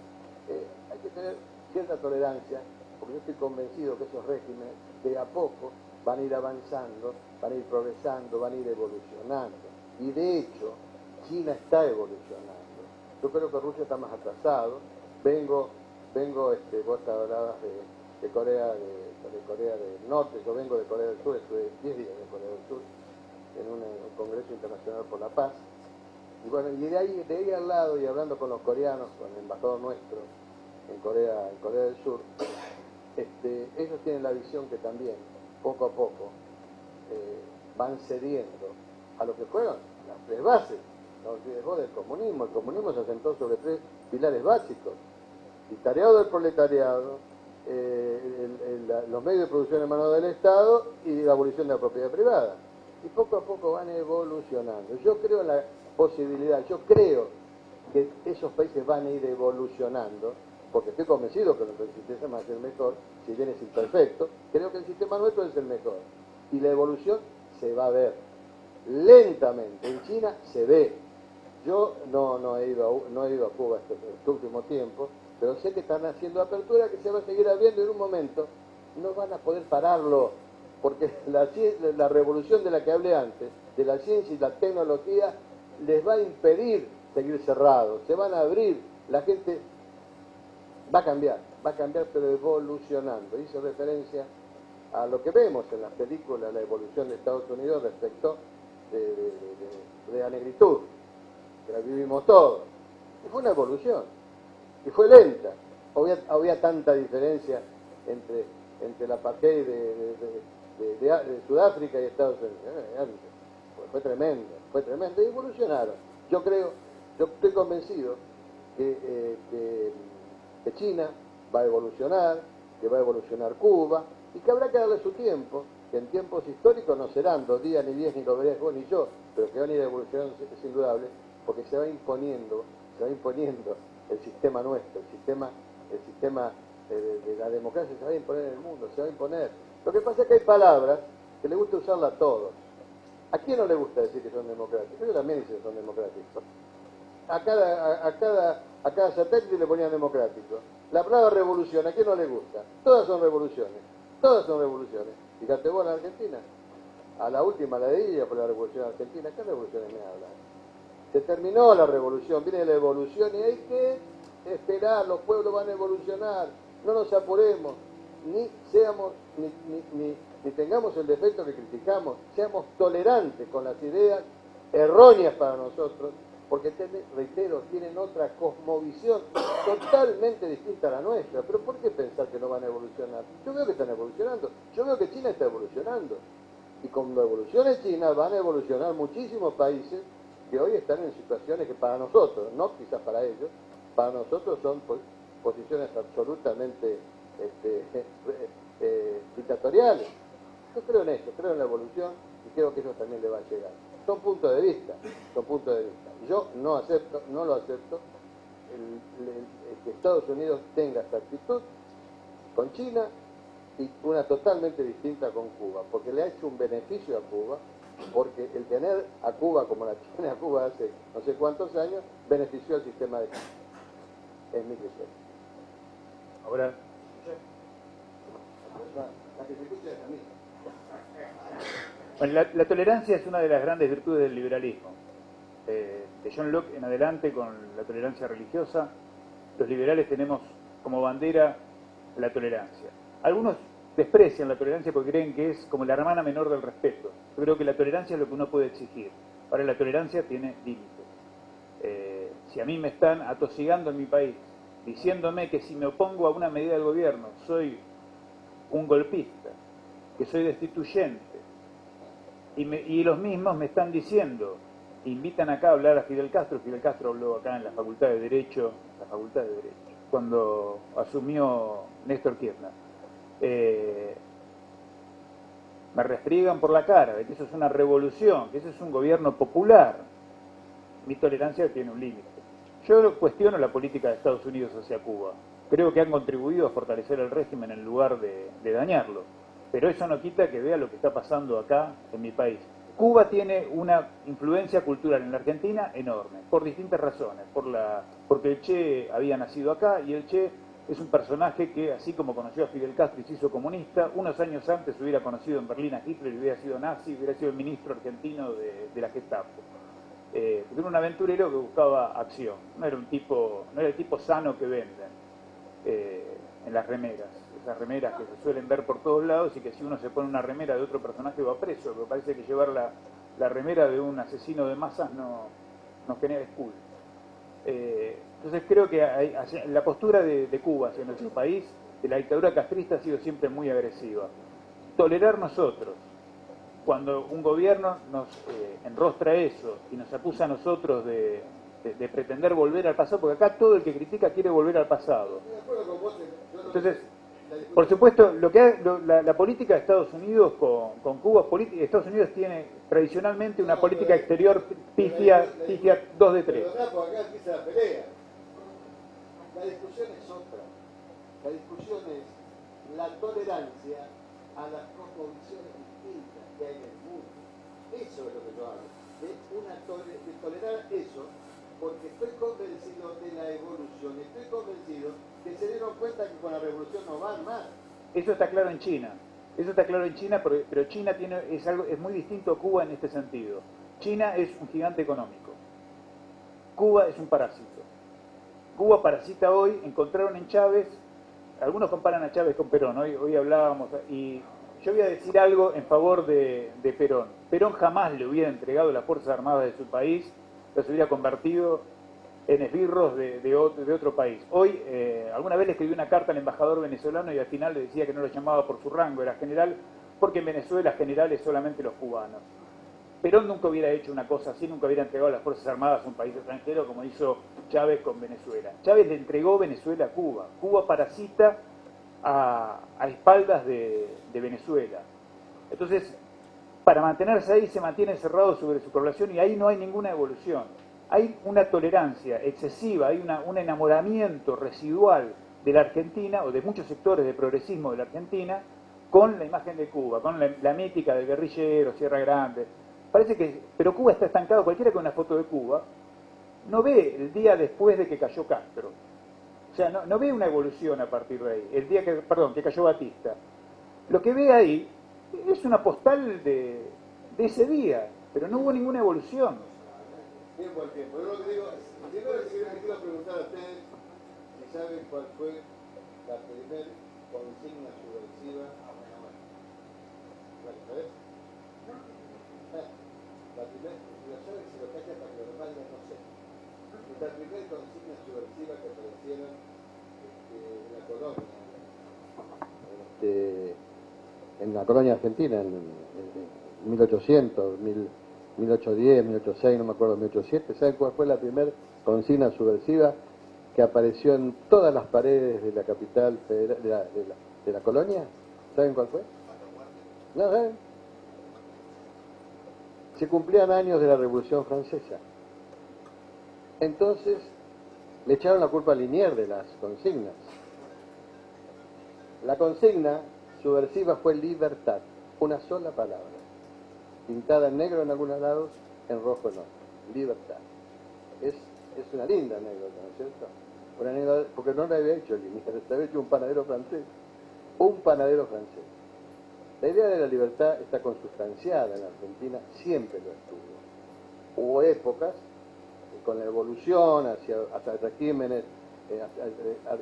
hay que tener cierta tolerancia, porque yo estoy convencido que esos regímenes de a poco van a ir avanzando, van a ir progresando, van a ir evolucionando. Y de hecho, China está evolucionando. Yo creo que Rusia está más atrasado. Vos hablabas de Corea del Norte, yo vengo de Corea del Sur, estuve 10 días en Corea del Sur, en un Congreso Internacional por la Paz, y bueno, y de ahí al lado, y hablando con los coreanos, con el embajador nuestro en Corea del Sur, ellos tienen la visión que también, poco a poco, van cediendo a lo que fueron las tres bases, no olvides vos del comunismo. El comunismo se asentó sobre tres pilares básicos: vicariado del proletariado, los medios de producción en manos del Estado y la abolición de la propiedad privada. Y poco a poco van evolucionando. Yo creo en la posibilidad, yo creo que esos países van a ir evolucionando, porque estoy convencido que nuestro sistema va a ser mejor, si bien es imperfecto, creo que el sistema nuestro es el mejor. Y la evolución se va a ver lentamente. En China se ve. Yo no he ido a Cuba este último tiempo, pero sé que están haciendo apertura que se va a seguir abriendo en un momento. No van a poder pararlo, porque la revolución de la que hablé antes, de la ciencia y la tecnología, les va a impedir seguir cerrados. Se van a abrir, la gente va a cambiar pero evolucionando. Hice referencia a lo que vemos en las películas, la evolución de Estados Unidos respecto de la negritud, que la vivimos todos. Y fue una evolución, y fue lenta. Había tanta diferencia entre la apartheid de Sudáfrica y Estados Unidos. Fue tremendo, y evolucionaron. Yo estoy convencido que China va a evolucionar, que va a evolucionar Cuba, y que habrá que darle su tiempo, que en tiempos históricos no serán 2 días, ni 10, ni lo veréis vos ni yo, pero que van a ir evolucionando, es indudable, porque se va imponiendo el sistema nuestro, el sistema de la democracia se va a imponer en el mundo, se va a imponer. Lo que pasa es que hay palabras que le gusta usarla a todos. ¿A quién no le gusta decir que son democráticos? Yo también hice que son democráticos. A cada satélite le ponían democrático. La palabra revolución, ¿a quién no le gusta? Todas son revoluciones. Fíjate vos en Argentina. A la última, la de ella, por la revolución argentina. ¿Qué revoluciones me hablan? Se terminó la revolución, viene la evolución y hay que esperar, los pueblos van a evolucionar. No nos apuremos, ni tengamos el defecto que criticamos, seamos tolerantes con las ideas erróneas para nosotros, porque, reitero, tienen otra cosmovisión totalmente distinta a la nuestra. Pero ¿por qué pensar que no van a evolucionar? Yo veo que están evolucionando, yo veo que China está evolucionando, y con la evolución de China van a evolucionar muchísimos países que hoy están en situaciones que para nosotros, no quizás para ellos, para nosotros son posiciones absolutamente dictatoriales. Yo creo en eso, creo en la evolución, y creo que eso también le va a llegar. Son puntos de vista. Yo no lo acepto, que Estados Unidos tenga esta actitud con China y una totalmente distinta con Cuba, porque le ha hecho un beneficio a Cuba, porque el tener a Cuba como la tiene a Cuba hace no sé cuántos años, benefició al sistema de China. Es mi criterio. Ahora, la que se escucha es a mí. bueno, la tolerancia es una de las grandes virtudes del liberalismo. De John Locke en adelante, con la tolerancia religiosa, los liberales tenemos como bandera la tolerancia. Algunos desprecian la tolerancia porque creen que es como la hermana menor del respeto. Yo creo que la tolerancia es lo que uno puede exigir. Ahora, la tolerancia tiene límites. Si a mí me están atosigando en mi país, diciéndome que si me opongo a una medida del gobierno soy un golpista, que soy destituyente, y los mismos me están diciendo, invitan acá a hablar a Fidel Castro habló acá en la Facultad de Derecho, cuando asumió Néstor Kirchner. Me restriegan por la cara de que eso es una revolución, que eso es un gobierno popular. Mi tolerancia tiene un límite. Yo cuestiono la política de Estados Unidos hacia Cuba. Creo que han contribuido a fortalecer el régimen en lugar de dañarlo. Pero eso no quita que vea lo que está pasando acá en mi país. Cuba tiene una influencia cultural en la Argentina enorme, por distintas razones. Porque el Che había nacido acá, y el Che es un personaje que, así como conoció a Fidel Castro y se hizo comunista, unos años antes hubiera conocido en Berlín a Hitler y hubiera sido nazi, hubiera sido el ministro argentino de la Gestapo. Era un aventurero que buscaba acción, no era el tipo sano que venden en las remeras, esas remeras que se suelen ver por todos lados y que si uno se pone una remera de otro personaje va preso, pero parece que llevar la remera de un asesino de masas no genera escudo. Entonces creo que la postura de Cuba hacia nuestro país, de la dictadura castrista, ha sido siempre muy agresiva. Tolerar nosotros, cuando un gobierno nos enrostra eso y nos acusa a nosotros de pretender volver al pasado, porque acá todo el que critica quiere volver al pasado. Entonces, por supuesto, la política de Estados Unidos con Cuba, Estados Unidos tiene tradicionalmente una política exterior pifia 2 de 3. Pero acá empieza la pelea. La discusión es otra. La discusión es la tolerancia a las cosmovisiones distintas que hay en el mundo. Eso es lo que yo hablo. De tolerar eso, porque estoy convencido de la evolución. Estoy convencido que se dieron cuenta que con la revolución no van más. Eso está claro en China. Eso está claro en China, pero China es muy distinto a Cuba en este sentido. China es un gigante económico. Cuba es un parásito. Cuba parasita hoy, encontraron en Chávez, algunos comparan a Chávez con Perón, hoy hablábamos, y yo voy a decir algo en favor de Perón. Perón jamás le hubiera entregado las Fuerzas Armadas de su país, los hubiera convertido en esbirros de otro país. Hoy, alguna vez le escribí una carta al embajador venezolano y al final le decía que no lo llamaba por su rango, era general, porque en Venezuela generales solamente los cubanos. Perón nunca hubiera hecho una cosa así, nunca hubiera entregado las Fuerzas Armadas a un país extranjero como hizo Chávez con Venezuela. Chávez le entregó Venezuela a Cuba. Cuba parasita a espaldas de Venezuela. Entonces, para mantenerse ahí, se mantiene cerrado sobre su población y ahí no hay ninguna evolución. Hay una tolerancia excesiva, hay un enamoramiento residual de la Argentina o de muchos sectores de progresismo de la Argentina con la imagen de Cuba, con la mítica del guerrillero, Sierra Grande. Parece que, pero Cuba está estancado. Cualquiera con una foto de Cuba no ve el día después de que cayó Castro. O sea, no ve una evolución a partir de ahí. El día que cayó Batista. Lo que ve ahí es una postal de ese día, pero no hubo ninguna evolución. Tiempo al tiempo. Yo lo que digo, primero le quiero preguntar a ustedes si saben cuál fue la primera consigna subversiva. ¿Sabes? La primera, lo sabes si lo calla para que lo valga, no sé. La primera consigna subversiva que aparecieron en la colonia, en la colonia argentina, en 1800, 1810, 1806, no me acuerdo, 1807. ¿Saben cuál fue la primera consigna subversiva que apareció en todas las paredes de la capital federal, de la colonia? ¿Saben cuál fue? ¿No saben? Se cumplían años de la Revolución Francesa. Entonces, le echaron la culpa a Liniers de las consignas. La consigna subversiva fue libertad, una sola palabra, pintada en negro en algunos lados, en rojo en otros. Libertad. Es una linda anécdota, ¿no es cierto? Una anécdota, porque no la había hecho Liniers, la había hecho un panadero francés. Un panadero francés. La idea de la libertad está consustanciada en Argentina, siempre lo estuvo. Hubo épocas, con la evolución hacia regímenes,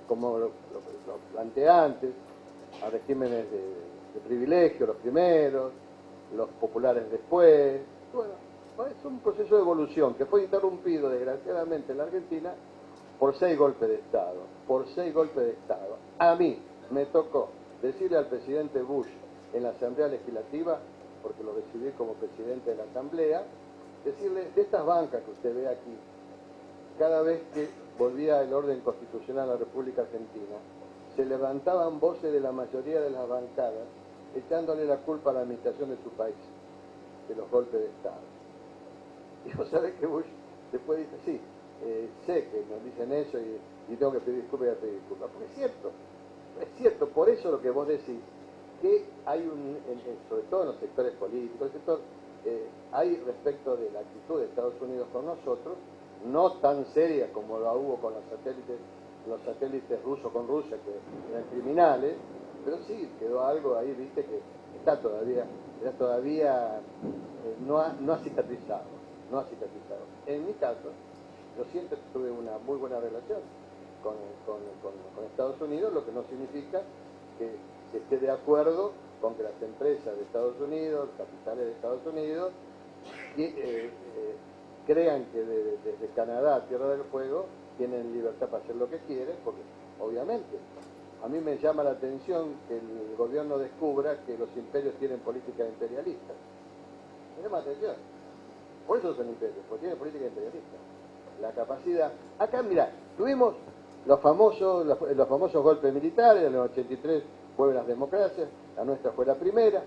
como lo planteé antes, a regímenes de privilegio, los primeros, los populares después. Bueno, es un proceso de evolución que fue interrumpido, desgraciadamente, en la Argentina por 6 golpes de Estado. Por 6 golpes de Estado. A mí me tocó decirle al presidente Bush en la Asamblea Legislativa, porque lo recibí como presidente de la Asamblea, decirle, de estas bancas que usted ve aquí, cada vez que volvía el orden constitucional a la República Argentina, se levantaban voces de la mayoría de las bancadas, echándole la culpa a la administración de su país, de los golpes de Estado. Y vos sabés que Bush después dice, sí, sé que nos dicen eso y tengo que pedir disculpas y pedir disculpas, porque es cierto, por eso lo que vos decís, que hay sobre todo en los sectores políticos, hay respecto de la actitud de Estados Unidos con nosotros, no tan seria como la hubo con los satélites rusos con Rusia, que eran criminales, pero sí quedó algo ahí, viste, que está todavía no ha cicatrizado. En mi caso, yo siempre tuve una muy buena relación con Estados Unidos, lo que no significa que esté de acuerdo con que las empresas de Estados Unidos, capitales de Estados Unidos, crean que desde Canadá, Tierra del Fuego, tienen libertad para hacer lo que quieren, porque obviamente a mí me llama la atención que el gobierno descubra que los imperios tienen políticas imperialistas. Me llama la atención. Por eso son imperios, porque tienen política imperialista. La capacidad. Acá, mirá, tuvimos los famosos golpes militares, en los 83 fueron las democracias, la nuestra fue la primera.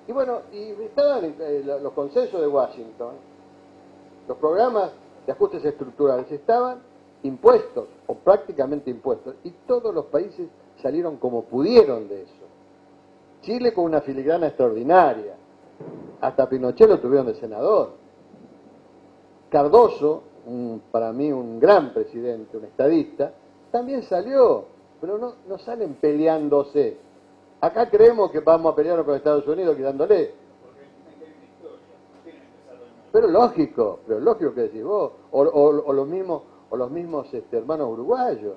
Y bueno, y estaban los consensos de Washington, los programas de ajustes estructurales estaban impuestos, o prácticamente impuestos, y todos los países salieron como pudieron de eso. Chile con una filigrana extraordinaria, hasta Pinochet lo tuvieron de senador. Cardoso, para mí un gran presidente, un estadista, también salió, pero no salen peleándose. Acá creemos que vamos a pelearnos con Estados Unidos quitándole. Pero lógico que decís vos, o los mismos hermanos uruguayos,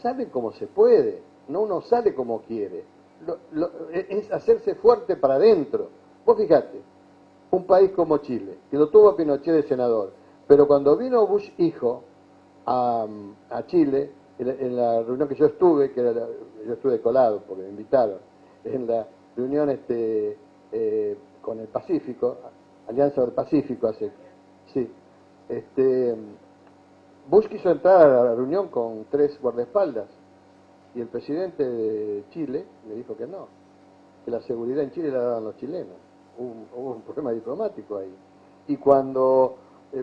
salen como se puede, no uno sale como quiere. Es hacerse fuerte para adentro. Vos fijate, un país como Chile, que lo tuvo a Pinochet de senador, pero cuando vino Bush hijo a Chile, en la reunión que yo estuve, yo estuve colado porque me invitaron, en la reunión con el Pacífico, Alianza del Pacífico, Bush quiso entrar a la reunión con 3 guardaespaldas y el presidente de Chile le dijo que no, que la seguridad en Chile la daban los chilenos. Hubo un problema diplomático ahí. Y cuando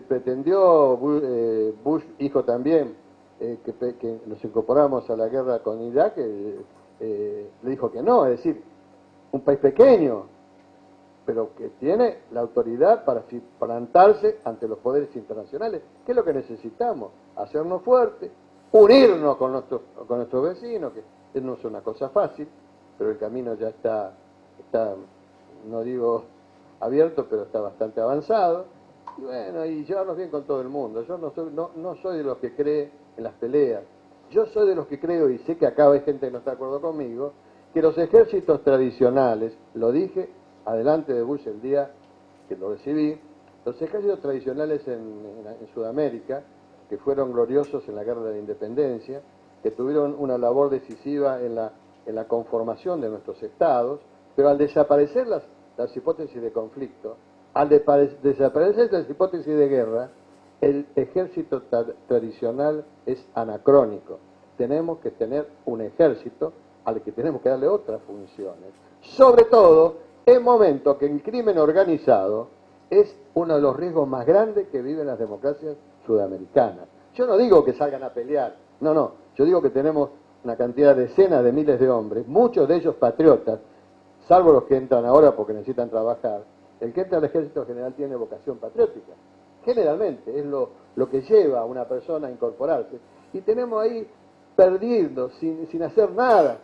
pretendió Bush hijo también que nos incorporamos a la guerra con Irak, le dijo que no, es decir, un país pequeño, pero que tiene la autoridad para plantarse ante los poderes internacionales. ¿Qué es lo que necesitamos? Hacernos fuertes, unirnos con nuestros vecinos, que no es una cosa fácil, pero el camino ya está no digo abierto, pero está bastante avanzado. Y bueno, y llevarnos bien con todo el mundo. Yo no soy de los que cree en las peleas. Yo soy de los que creo, y sé que acá hay gente que no está de acuerdo conmigo, que los ejércitos tradicionales, lo dije adelante de Bush el día que lo recibí, los ejércitos tradicionales en Sudamérica, que fueron gloriosos en la guerra de la independencia, que tuvieron una labor decisiva en la conformación de nuestros estados, pero al desaparecer las hipótesis de conflicto, al desaparecer las hipótesis de guerra, el ejército tradicional es anacrónico. Tenemos que tener un ejército al que tenemos que darle otras funciones. Sobre todo en momentos que el crimen organizado es uno de los riesgos más grandes que viven las democracias sudamericanas. Yo no digo que salgan a pelear, no, yo digo que tenemos una cantidad de decenas de miles de hombres, muchos de ellos patriotas, salvo los que entran ahora porque necesitan trabajar. El que entra al ejército general tiene vocación patriótica, generalmente, es lo que lleva a una persona a incorporarse. Y tenemos ahí perdiendo, sin hacer nada,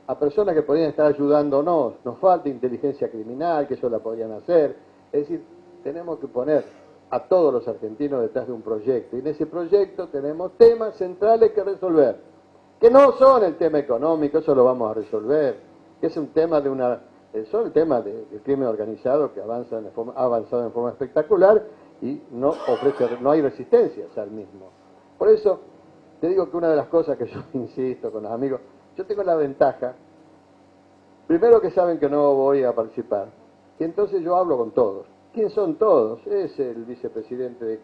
a personas que podrían estar ayudándonos. Nos falta inteligencia criminal, que eso la podrían hacer. Es decir, tenemos que poner a todos los argentinos detrás de un proyecto. Y en ese proyecto tenemos temas centrales que resolver, que no son el tema económico, eso lo vamos a resolver, que es un tema son el tema del crimen organizado que ha avanzado en forma espectacular y no hay resistencias al mismo. Por eso te digo que una de las cosas que yo insisto con los amigos, yo tengo la ventaja, primero que saben que no voy a participar, y entonces yo hablo con todos. ¿Quién son todos? Es el vicepresidente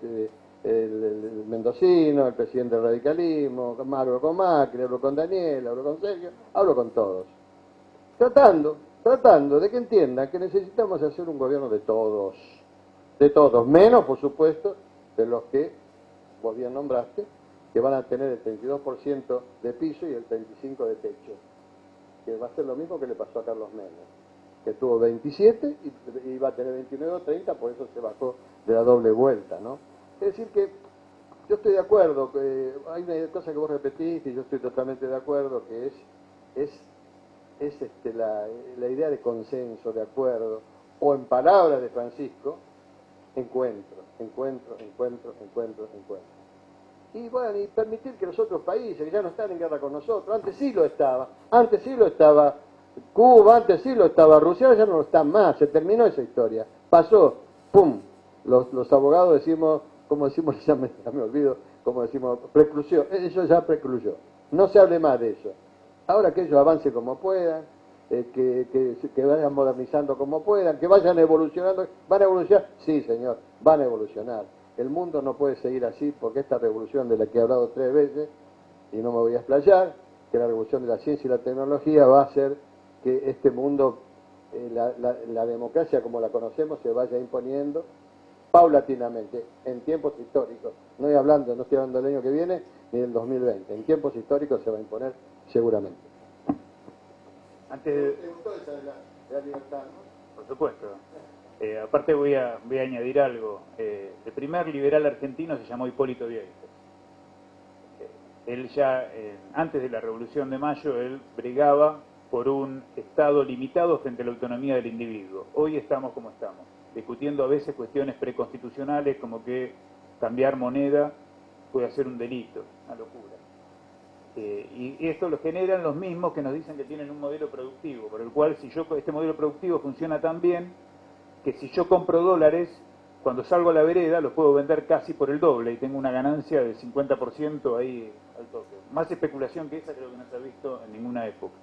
el mendocino, el presidente del radicalismo, hablo con Macri, hablo con Daniel, hablo con Sergio, hablo con todos. Tratando de que entiendan que necesitamos hacer un gobierno de todos, menos, por supuesto, de los que vos bien nombraste, que van a tener el 32% de piso y el 35% de techo, que va a ser lo mismo que le pasó a Carlos Menem, que tuvo 27 y va a tener 29 o 30, por eso se bajó de la doble vuelta, ¿no? Es decir que yo estoy de acuerdo, que hay una cosa que vos repetís y yo estoy totalmente de acuerdo, que es la idea de consenso, de acuerdo, o en palabras de Francisco, encuentro. Y bueno, y permitir que los otros países, que ya no están en guerra con nosotros, antes sí lo estaba Cuba, antes sí lo estaba Rusia, ya no lo están más, se terminó esa historia, pasó, pum, los abogados decimos, como decimos, ya me olvido, como decimos, preclusión, eso ya precluyó, no se hable más de eso. Ahora que ellos avancen como puedan, que vayan modernizando como puedan, que vayan evolucionando. ¿Van a evolucionar? Sí, señor, van a evolucionar. El mundo no puede seguir así porque esta revolución de la que he hablado 3 veces, y no me voy a explayar, que la revolución de la ciencia y la tecnología va a hacer que este mundo la democracia como la conocemos se vaya imponiendo paulatinamente, en tiempos históricos. No estoy hablando del año que viene ni del 2020. En tiempos históricos se va a imponer seguramente. ¿Te gustó esa de la libertad, no? Por supuesto. Aparte voy a añadir algo. El primer liberal argentino se llamó Hipólito Vieites. Él ya, antes de la Revolución de Mayo, él bregaba por un Estado limitado frente a la autonomía del individuo. Hoy estamos como estamos, discutiendo a veces cuestiones preconstitucionales como que cambiar moneda puede ser un delito, una locura. Y esto lo generan los mismos que nos dicen que tienen un modelo productivo, por el cual este modelo productivo funciona tan bien que si yo compro dólares, cuando salgo a la vereda los puedo vender casi por el doble y tengo una ganancia del 50% ahí al toque. Más especulación que esa creo que no se ha visto en ninguna época.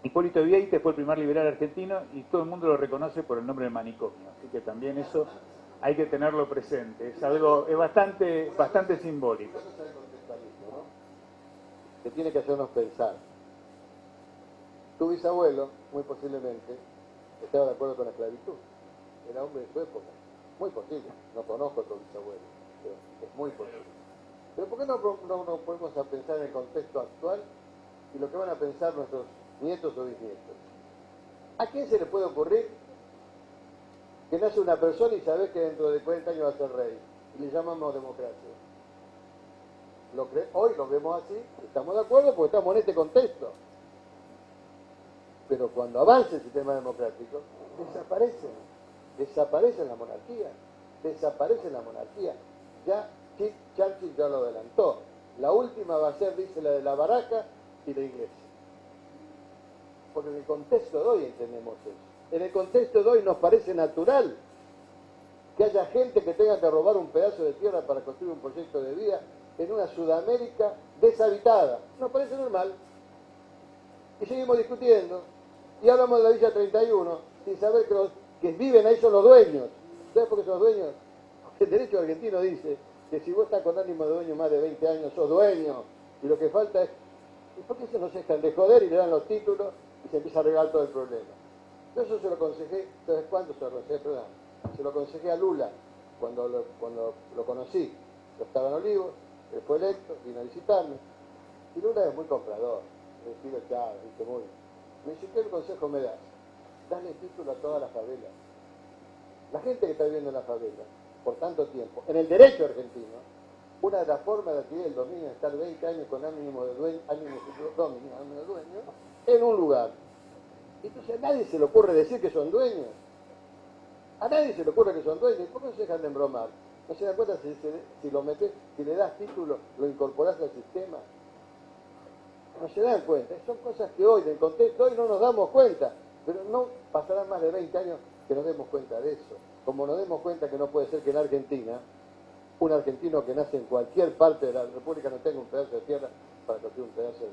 Hipólito Vieites fue el primer liberal argentino y todo el mundo lo reconoce por el nombre del manicomio, así que también eso hay que tenerlo presente, es algo, es bastante simbólico. Que tiene que hacernos pensar. Tu bisabuelo, muy posiblemente, estaba de acuerdo con la esclavitud. Era hombre de su época. Muy posible. No conozco a tu bisabuelo, pero es muy posible. Pero ¿por qué no nos ponemos a pensar en el contexto actual y lo que van a pensar nuestros nietos o bisnietos? ¿A quién se le puede ocurrir que nace una persona y sabes que dentro de 40 años va a ser rey? Y le llamamos democracia. Hoy lo vemos así, estamos de acuerdo porque estamos en este contexto. Pero cuando avance el sistema democrático, desaparece la monarquía. Ya Churchill ya lo adelantó. La última va a ser, dice, la de la baraja y la iglesia. Porque en el contexto de hoy entendemos eso. En el contexto de hoy nos parece natural que haya gente que tenga que robar un pedazo de tierra para construir un proyecto de vida en una Sudamérica deshabitada. Nos parece normal. Y seguimos discutiendo. Y hablamos de la Villa 31, sin saber que los que viven ahí son los dueños. ¿Sabes por qué son los dueños? Porque el derecho argentino dice que si vos estás con ánimo de dueño más de 20 años, sos dueño. Y lo que falta es... ¿Y por qué se nos dejan de joder y le dan los títulos y se empieza a arreglar todo el problema? Yo eso se lo aconsejé, ¿sabes cuándo se lo aconsejé? Perdón. Se lo aconsejé a Lula cuando lo conocí. Yo estaba en Olivos, él fue electo, vino a visitarme. Y Lula es muy comprador, el estilo Chávez, ¿viste? Muy. Me dice, ¿qué consejo me das? Dale título a todas las favelas. La gente que está viviendo en la favela, por tanto tiempo, en el derecho argentino, una de las formas de adquirir el dominio es estar 20 años con ánimo de dueño, en un lugar. Entonces a nadie se le ocurre decir que son dueños. A nadie se le ocurre que son dueños. ¿Por qué no se dejan de embromar? ¿No se dan cuenta si lo metes, si le das título, lo incorporás al sistema? No se dan cuenta. Son cosas que hoy, en el contexto, hoy no nos damos cuenta. Pero no pasarán más de 20 años que nos demos cuenta de eso. Como nos demos cuenta que no puede ser que en Argentina, un argentino que nace en cualquier parte de la República no tenga un pedazo de tierra para construir un pedazo de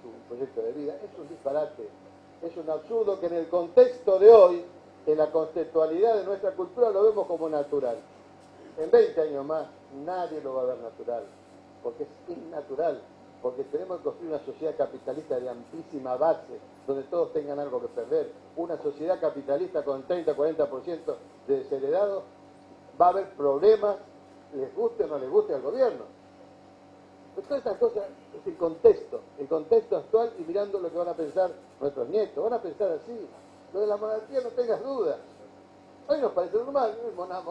su proyecto de vida. Es un disparate. Es un absurdo que en el contexto de hoy, en la conceptualidad de nuestra cultura, lo vemos como natural. En 20 años más, nadie lo va a ver natural, porque es innatural, porque tenemos que construir una sociedad capitalista de amplísima base, donde todos tengan algo que perder. Una sociedad capitalista con 30-40% de desheredados, va a haber problemas, les guste o no les guste al gobierno. Pero todas estas cosas es el contexto actual y mirando lo que van a pensar nuestros nietos. Van a pensar así. Lo de la monarquía no tengas dudas. Hoy nos parece normal, el monarca,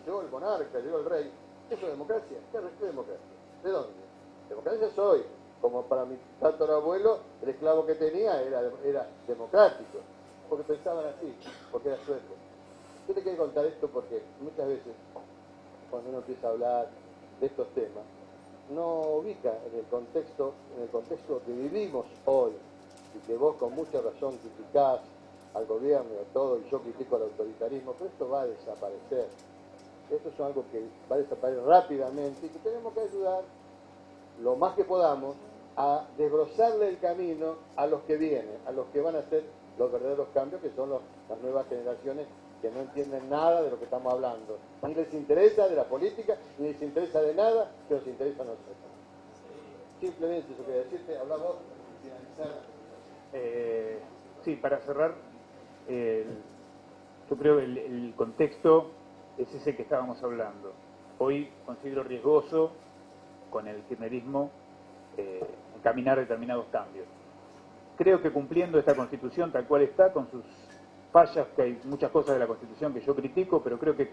llegó el monarca, llegó el rey. ¿Eso es democracia? ¿Qué democracia? ¿De dónde? Democracia es hoy. Como para mi tatarabuelo, el esclavo que tenía era democrático. Porque pensaban así, porque era sueco. Yo te quiero contar esto porque muchas veces, cuando uno empieza a hablar de estos temas, no ubica en el contexto que vivimos hoy, y que vos con mucha razón criticás al gobierno y a todo, y yo critico al autoritarismo, pero esto va a desaparecer. Esto es algo que va a desaparecer rápidamente y que tenemos que ayudar lo más que podamos a desbrozarle el camino a los que vienen, a los que van a hacer los verdaderos cambios, que son las nuevas generaciones que no entienden nada de lo que estamos hablando. Ni les interesa de la política, ni les interesa de nada que nos interesa a nosotros. Simplemente eso quería decirte, hablamos y finalizar. Sí, para cerrar, yo creo que el contexto es ese que estábamos hablando. Hoy considero riesgoso con el kirchnerismo encaminar determinados cambios. Creo que cumpliendo esta Constitución tal cual está, con sus fallas, que hay muchas cosas de la Constitución que yo critico, pero creo que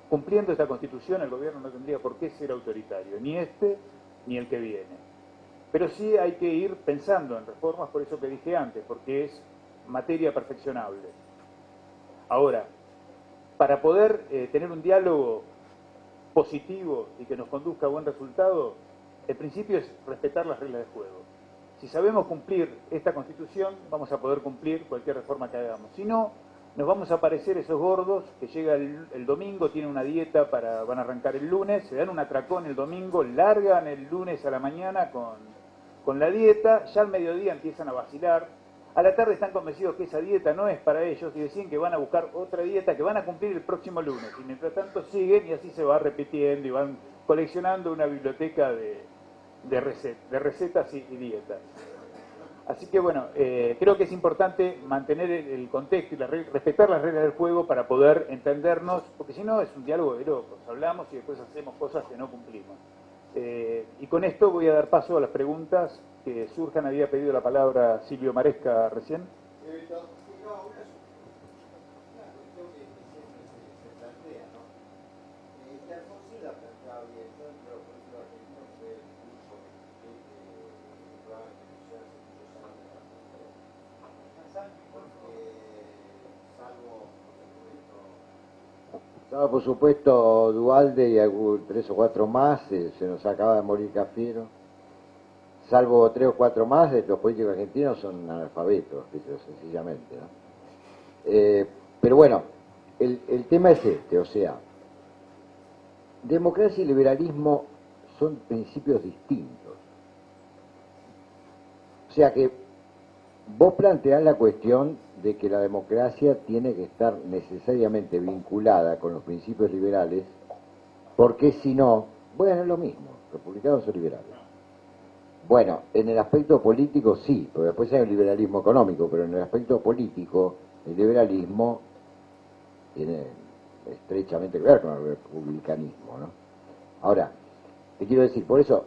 cumpliendo esta Constitución el gobierno no tendría por qué ser autoritario, ni este ni el que viene. Pero sí hay que ir pensando en reformas, por eso que dije antes, porque es materia perfeccionable. Ahora, para poder tener un diálogo positivo y que nos conduzca a buen resultado, el principio es respetar las reglas del juego. Si sabemos cumplir esta Constitución, vamos a poder cumplir cualquier reforma que hagamos. Si no, nos vamos a parecer esos gordos que llega el domingo, tienen una dieta van a arrancar el lunes, se dan un atracón el domingo, largan el lunes a la mañana con la dieta, ya al mediodía empiezan a vacilar, a la tarde están convencidos que esa dieta no es para ellos y deciden que van a buscar otra dieta que van a cumplir el próximo lunes. Y mientras tanto siguen y así se va repitiendo y van coleccionando una biblioteca de recetas y dietas. Así que bueno, creo que es importante mantener el contexto y respetar las reglas del juego para poder entendernos, porque si no es un diálogo de locos, hablamos y después hacemos cosas que no cumplimos. Y con esto voy a dar paso a las preguntas que surjan. Había pedido la palabra Silvio Maresca recién. Estaba por supuesto Duhalde y 3 o 4 más, se nos acaba de morir Cafiero. Salvo 3 o 4 más, los políticos argentinos son analfabetos, sencillamente, ¿no? Pero bueno, el tema es este, o sea, democracia y liberalismo son principios distintos. O sea que vos planteás la cuestión de que la democracia tiene que estar necesariamente vinculada con los principios liberales, porque si no, bueno, es lo mismo, republicanos o liberales. Bueno, en el aspecto político sí, porque después hay un liberalismo económico, pero en el aspecto político el liberalismo tiene estrechamente que ver con el republicanismo, ¿no? Ahora, te quiero decir, por eso,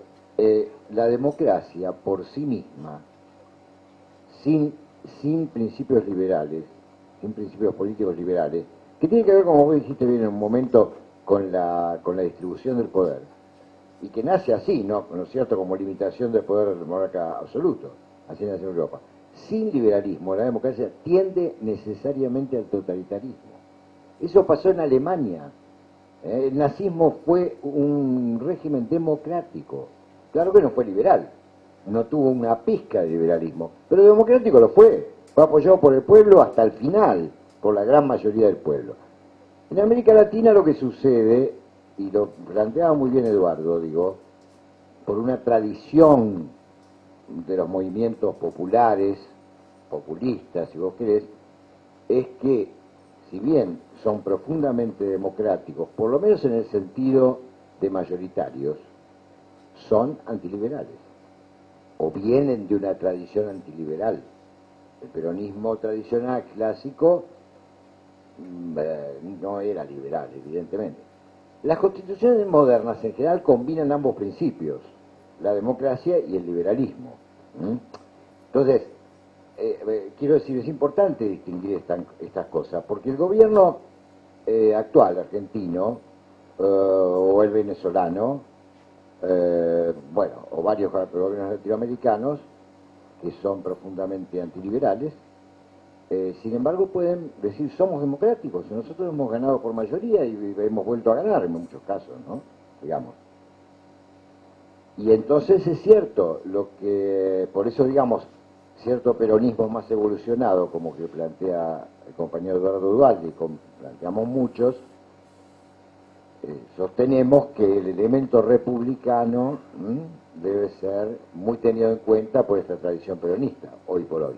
la democracia por sí misma, sin principios liberales, sin principios políticos liberales, que tiene que ver, como vos dijiste bien en un momento, con la distribución del poder, y que nace así, ¿no es cierto?, como limitación del poder del monarca absoluto, así nace en Europa. Sin liberalismo, la democracia tiende necesariamente al totalitarismo. Eso pasó en Alemania. El nazismo fue un régimen democrático. Claro que no fue liberal, no tuvo una pizca de liberalismo, pero democrático lo fue. Fue apoyado por el pueblo hasta el final, por la gran mayoría del pueblo. En América Latina lo que sucede, y lo planteaba muy bien Eduardo, digo, por una tradición de los movimientos populares, populistas, si vos querés, es que, si bien son profundamente democráticos, por lo menos en el sentido de mayoritarios, son antiliberales, o vienen de una tradición antiliberal. El peronismo tradicional, clásico, no era liberal, evidentemente. Las constituciones modernas en general combinan ambos principios, la democracia y el liberalismo. Entonces, quiero decir, es importante distinguir estas cosas, porque el gobierno actual argentino, o el venezolano, bueno, o varios gobiernos latinoamericanos, que son profundamente antiliberales, sin embargo pueden decir somos democráticos, nosotros hemos ganado por mayoría y hemos vuelto a ganar en muchos casos, ¿no? Digamos. Y entonces es cierto, por eso digamos, cierto peronismo más evolucionado, como que plantea el compañero Eduardo Duhalde, y planteamos muchos, sostenemos que el elemento republicano debe ser muy tenido en cuenta por esta tradición peronista, hoy por hoy.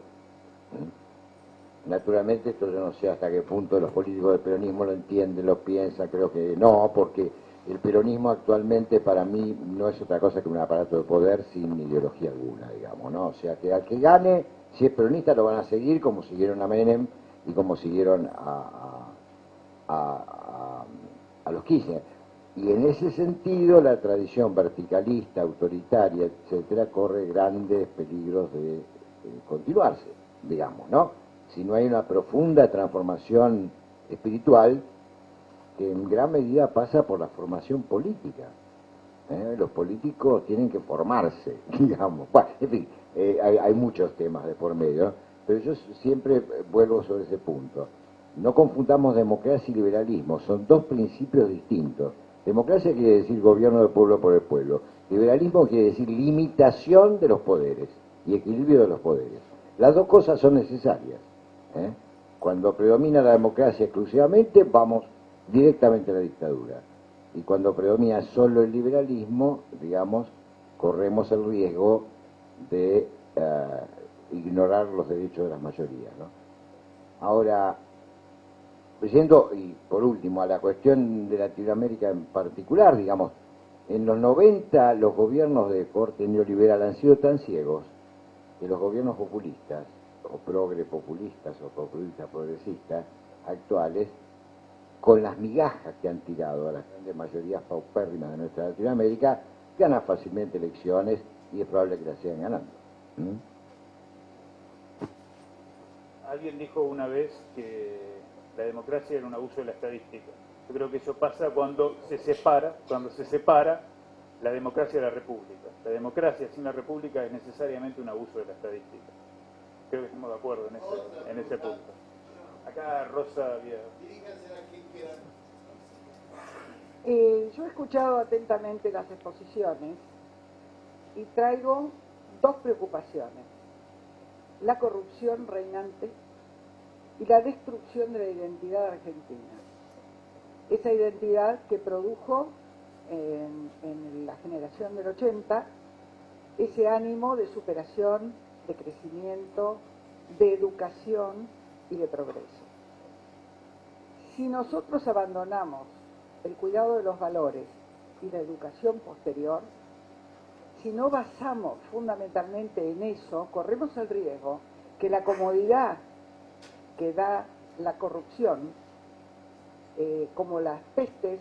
Naturalmente esto yo no sé hasta qué punto los políticos del peronismo lo entienden, lo piensan, creo que no, porque el peronismo actualmente para mí no es otra cosa que un aparato de poder sin ideología alguna, digamos, ¿no? O sea, que al que gane Si es peronista lo van a seguir como siguieron a Menem y como siguieron a los Kirchner. Y en ese sentido la tradición verticalista, autoritaria, etcétera, corre grandes peligros de continuarse, digamos, ¿no? Si no hay una profunda transformación espiritual que en gran medida pasa por la formación política. Los políticos tienen que formarse, digamos. Bueno, en fin, hay muchos temas de por medio, ¿no? Pero yo siempre vuelvo sobre ese punto. No confundamos democracia y liberalismo, son dos principios distintos. Democracia quiere decir gobierno del pueblo por el pueblo. Liberalismo quiere decir limitación de los poderes y equilibrio de los poderes. Las dos cosas son necesarias. Cuando predomina la democracia exclusivamente, vamos directamente a la dictadura. Y cuando predomina solo el liberalismo, digamos, corremos el riesgo de ignorar los derechos de las mayorías, ¿no? Ahora, yendo, y por último, a la cuestión de Latinoamérica en particular, digamos, en los 90 los gobiernos de corte neoliberal han sido tan ciegos que los gobiernos populistas, o populistas, o populistas progresistas actuales, con las migajas que han tirado a las grandes mayorías paupérrimas de nuestra Latinoamérica, ganan fácilmente elecciones y es probable que las sigan ganando. Alguien dijo una vez que la democracia era un abuso de la estadística. Yo creo que eso pasa cuando se separa la democracia de la república. La democracia sin la república es necesariamente un abuso de la estadística. Creo que estamos de acuerdo en ese punto. Acá Rosa había... Yo he escuchado atentamente las exposiciones y traigo dos preocupaciones: la corrupción reinante y la destrucción de la identidad argentina. Esa identidad que produjo en la generación del 80 ese ánimo de superación, de crecimiento, de educación y de progreso. Si nosotros abandonamos el cuidado de los valores y la educación posterior, si no basamos fundamentalmente en eso, corremos el riesgo que la comodidad que da la corrupción, como las pestes,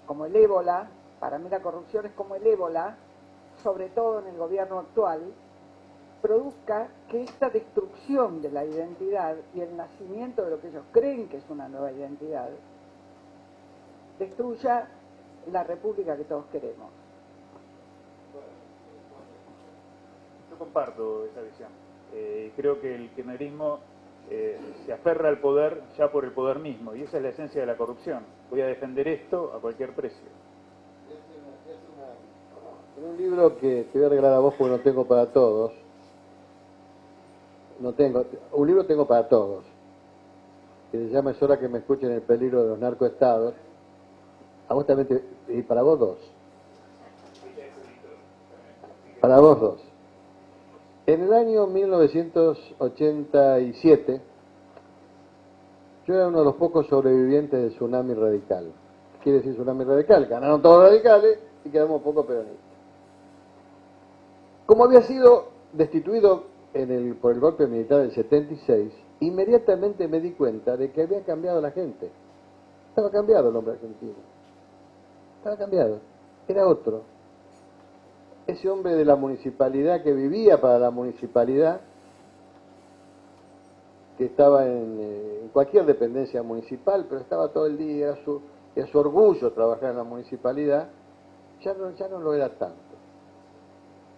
como el ébola, para mí la corrupción es como el ébola, sobre todo en el gobierno actual, produzca que esta destrucción de la identidad y el nacimiento de lo que ellos creen que es una nueva identidad destruya la república que todos queremos. Yo comparto esa visión. Creo que el kirchnerismo se aferra al poder ya por el poder mismo, y esa es la esencia de la corrupción. Voy a defender esto a cualquier precio. En un libro que te voy a regalar a vos porque no tengo para todos, un libro tengo para todos, que se llama Es hora que me escuchen el peligro de los narcoestados. A vos también, y para vos dos. Para vos dos. En el año 1987, yo era uno de los pocos sobrevivientes del tsunami radical. ¿Qué quiere decir tsunami radical? Ganaron todos los radicales y quedamos pocos peronistas. Como había sido destituido por el golpe militar del 76, inmediatamente me di cuenta de que había cambiado la gente. Estaba cambiado el hombre argentino. Estaba cambiado. Era otro. Ese hombre de la municipalidad que vivía para la municipalidad, que estaba en cualquier dependencia municipal, pero estaba todo el día, era su orgullo trabajar en la municipalidad, ya no lo era tanto.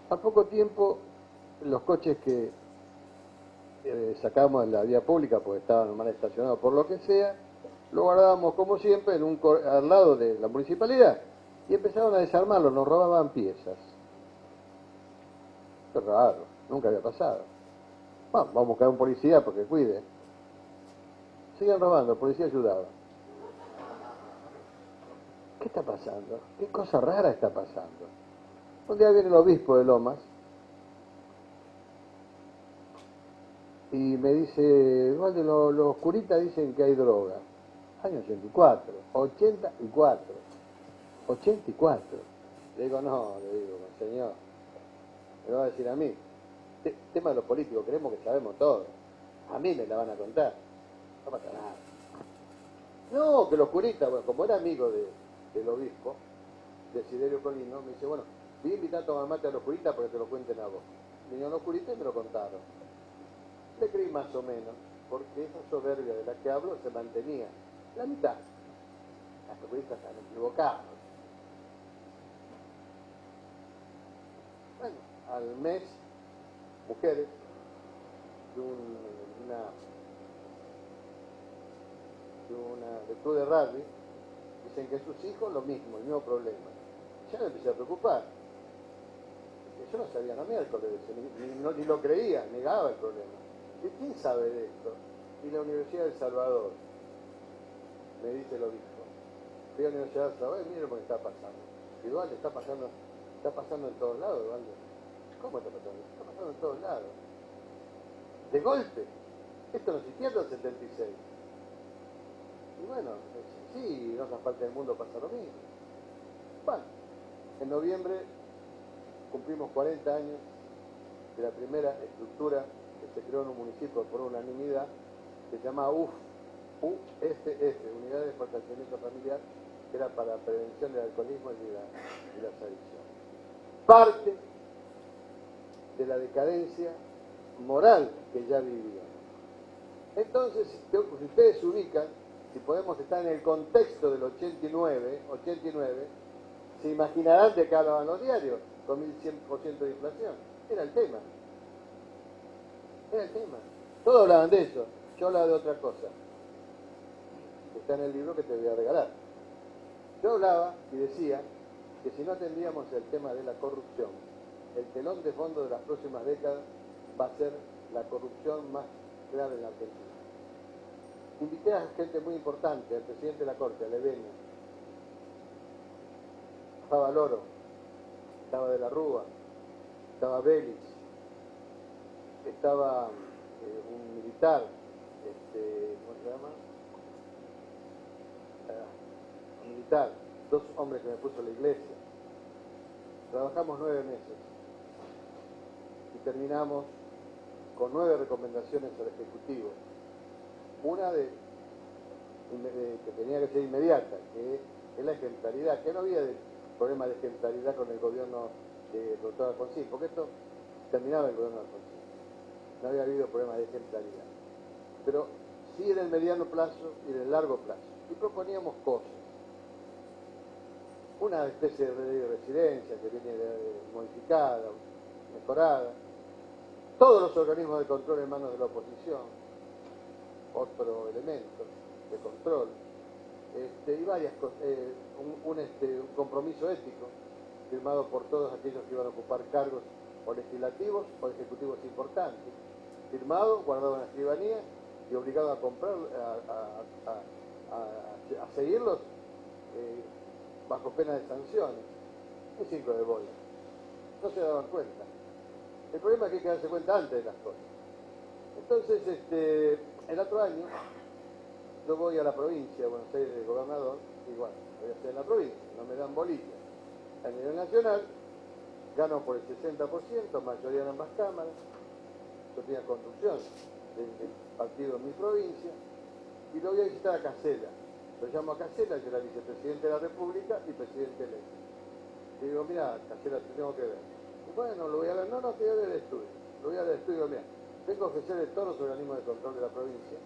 A poco tiempo, los coches que sacábamos de la vía pública porque estaban mal estacionados por lo que sea, lo guardábamos como siempre al lado de la municipalidad y empezaron a desarmarlo, nos robaban piezas. Qué raro, nunca había pasado. Bueno, vamos a buscar un policía porque cuide. Siguen robando, el policía ayudaba. ¿Qué está pasando? ¿Qué cosa rara está pasando? Un día viene el obispo de Lomas y me dice, igual de los curitas dicen que hay droga. Año 84. Le digo, no, señor, me lo va a decir a mí. tema de los políticos, creemos que sabemos todo. A mí me la van a contar. No pasa nada. No, que los curistas, bueno, como era amigo del obispo, de Desiderio Colino, me dice, bueno, voy a invitar a tomar mate a los curistas para que te lo cuenten a vos. Vinieron los curistas y me lo contaron. Le creí más o menos, porque esa soberbia de la que hablo se mantenía. La mitad. Los curistas están equivocados. Bueno, al mes, mujeres del club de rugby dicen que sus hijos lo mismo, el mismo problema. Ya me empecé a preocupar. Yo no sabía nada miércoles, ni lo creía, negaba el problema. ¿Y quién sabe de esto? Y la Universidad de El Salvador, me dice el obispo. Fui a la Universidad de El Salvador y mire lo que está pasando. Igual está pasando en todos lados, Eduardo. ¿Cómo está pasando? Está pasando en todos lados. De golpe. Esto no existía en el 76. Y bueno, sí, en otras partes del mundo pasa lo mismo. Bueno, en noviembre cumplimos 40 años de la primera estructura que se creó en un municipio por unanimidad, que se llama UFF, Unidad de Fortalecimiento Familiar, que era para la prevención del alcoholismo y las adicciones. Parte de la decadencia moral que ya vivíamos. Entonces, si ustedes se ubican, si podemos estar en el contexto del 89, se imaginarán de qué hablaban los diarios, con 1100% de inflación. Era el tema. Todos hablaban de eso. Yo hablaba de otra cosa. Está en el libro que te voy a regalar. Yo hablaba y decía que si no atendíamos el tema de la corrupción, el telón de fondo de las próximas décadas va a ser la corrupción más grave en la Argentina. Invité a gente muy importante, al presidente de la Corte, a Leveño, estaba Loro, estaba De la Rúa, estaba Vélez, estaba un militar, ¿cómo se llama? Un militar, 2 hombres que me puso la iglesia. Trabajamos 9 meses y terminamos con 9 recomendaciones al Ejecutivo. Una que tenía que ser inmediata, que es la ejemplaridad, que no había problema de ejemplaridad con el gobierno del doctor Alfonsín, porque esto terminaba el gobierno de Alfonsín. No había habido problema de ejemplaridad. Pero sí en el mediano plazo y en el largo plazo. Y proponíamos cosas. Una especie de ley de residencia que viene modificada, mejorada. Todos los organismos de control en manos de la oposición. Otro elemento de control. Y varias cosas. Un compromiso ético firmado por todos aquellos que iban a ocupar cargos o legislativos o ejecutivos importantes. Firmado, guardado en la escribanía y obligado a comprar, a seguirlos bajo pena de sanciones. Un circo de bolas. No se daban cuenta. El problema es que hay que darse cuenta antes de las cosas. Entonces, el otro año, yo voy a la provincia de Buenos Aires de gobernador, y bueno, voy a hacer en la provincia, no me dan bolilla. A nivel nacional, gano por el 60%, mayoría en ambas cámaras. Yo tenía conducción del partido en mi provincia, y lo voy a visitar a Casella. Lo llamo a Casella, que era vicepresidente de la República y presidente electo. Y digo, mira, Casella, te tengo que ver. Y bueno, lo voy a ver, no, te voy a ver el estudio. Lo voy a ver el estudio, mira. Vengo a ofrecerle todos los organismos de control de la provincia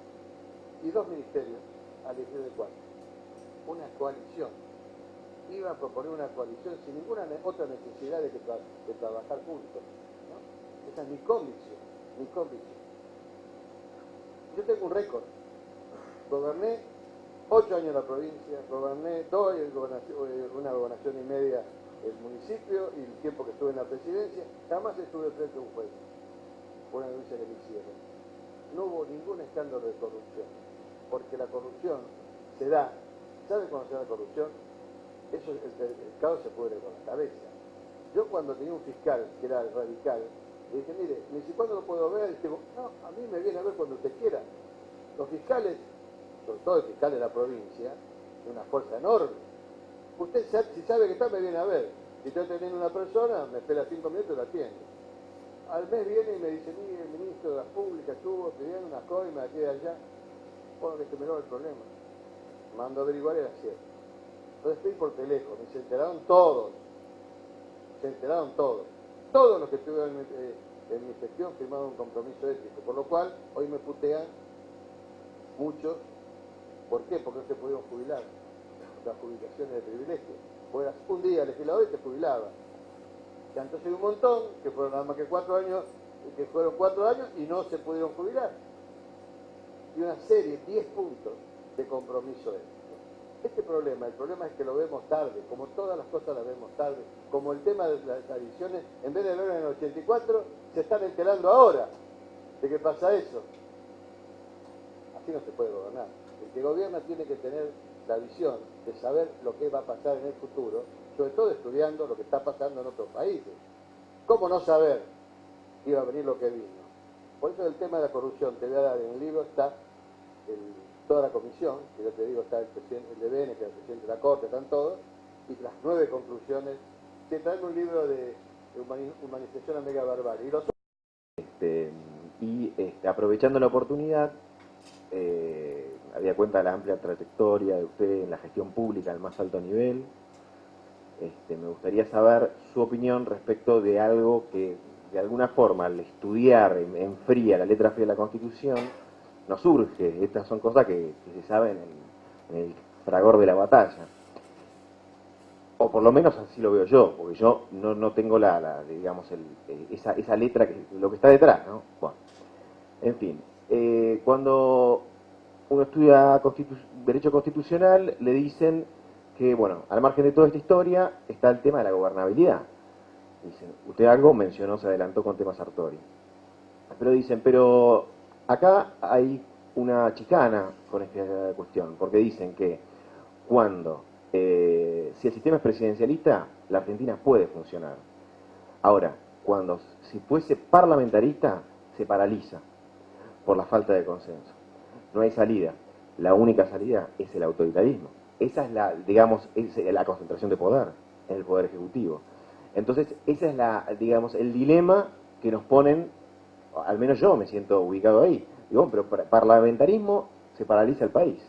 y 2 ministerios a elegir de 4. Una coalición. Iba a proponer una coalición sin ninguna otra necesidad de trabajar juntos. ¿No? Esa es mi convicción. Yo tengo un récord. Goberné 8 años en la provincia, goberné 2, una gobernación y media el municipio y el tiempo que estuve en la presidencia, jamás estuve frente a un juez por una denuncia que me hicieron. No hubo ningún escándalo de corrupción, porque la corrupción se da. ¿Sabe cuándo se da la corrupción? Eso, el caos se pudre con la cabeza. Yo cuando tenía un fiscal que era radical, le dije, mire, me dice, ¿cuándo lo puedo ver? Y digo, no, a mí me viene a ver cuando usted quiera. Los fiscales, sobre todo el fiscal de la provincia, de una fuerza enorme. Usted, si sabe que está, me viene a ver. Si estoy teniendo una persona, me espera 5 minutos y la atiende. al mes viene y me dice, mire, el ministro de las Públicas estuvo pidiendo unas coimas aquí y allá. Bueno, déjemelo el problema. Mando a averiguar y era cierto. Entonces estoy por teléfono y se enteraron todos. Se enteraron todos. Todos los que estuvieron en mi gestión firmaron un compromiso ético. Por lo cual, hoy me putean muchos. ¿Por qué? Porque no se pudieron jubilar. Las jubilaciones de privilegio. Fueras un día legislador y te jubilabas. Y entonces hay un montón, que fueron nada más que 4 años, que fueron 4 años y no se pudieron jubilar. Y una serie, 10 puntos de compromiso ético. El problema es que lo vemos tarde, como todas las cosas las vemos tarde, como el tema de las adicciones, en vez de verlo en el 84, se están enterando ahora de que pasa eso. Así no se puede gobernar. El que gobierna tiene que tener la visión de saber lo que va a pasar en el futuro, sobre todo estudiando lo que está pasando en otros países. ¿Cómo no saber que iba a venir lo que vino? Por eso el tema de la corrupción, te voy a dar en el libro, está toda la comisión, que yo te digo, está el de BN, que es el presidente de la Corte, están todos, y las 9 conclusiones, que traen un libro de humanización a mega barbarie. Aprovechando la oportunidad, había cuenta de la amplia trayectoria de usted en la gestión pública al más alto nivel. Me gustaría saber su opinión respecto de algo que, de alguna forma, al estudiar en fría la letra fría de la Constitución, nos surge. Estas son cosas que se saben en el fragor de la batalla. O por lo menos así lo veo yo, porque yo no tengo esa letra, lo que está detrás, ¿no? Bueno, en fin, cuando uno estudia Derecho Constitucional, le dicen que, bueno, al margen de toda esta historia, está el tema de la gobernabilidad. Dicen, usted algo mencionó, se adelantó con temas Sartori. Pero dicen, pero acá hay una chicana con esta cuestión, porque dicen que si el sistema es presidencialista, la Argentina puede funcionar. Ahora, si fuese parlamentarista, se paraliza por la falta de consenso. No hay salida. La única salida es el autoritarismo. Esa es la concentración de poder en el poder ejecutivo. Entonces, esa es el dilema que nos ponen, al menos yo me siento ubicado ahí. Digo, pero parlamentarismo, se paraliza el país.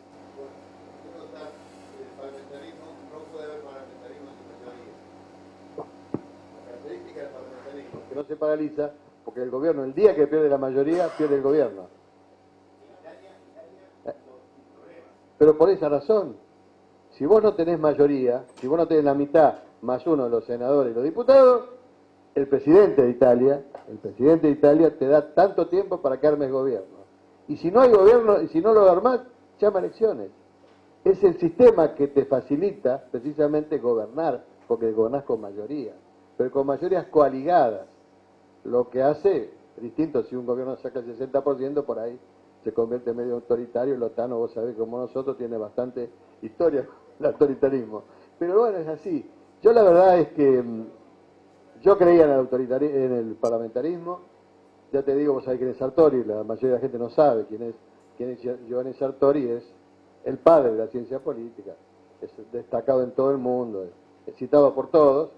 Que no se paraliza, porque el gobierno, el día que pierde la mayoría, pierde el gobierno. Pero por esa razón, si vos no tenés mayoría, si vos no tenés la mitad más uno de los senadores y los diputados, el presidente de Italia te da tanto tiempo para que armes gobierno. Y si no hay gobierno, y si no lo armás, llama elecciones. Es el sistema que te facilita precisamente gobernar, porque gobernás con mayoría, pero con mayorías coaligadas. Lo que hace, distinto, si un gobierno saca el 60%, por ahí se convierte en medio autoritario. Lotano, vos sabés, como nosotros, tiene bastante historia con el autoritarismo. Pero bueno, es así. Yo la verdad es que yo creía en el parlamentarismo. Ya te digo, vos sabés quién es Sartori, la mayoría de la gente no sabe quién es Giovanni Sartori. Es el padre de la ciencia política, es destacado en todo el mundo, es citado por todos.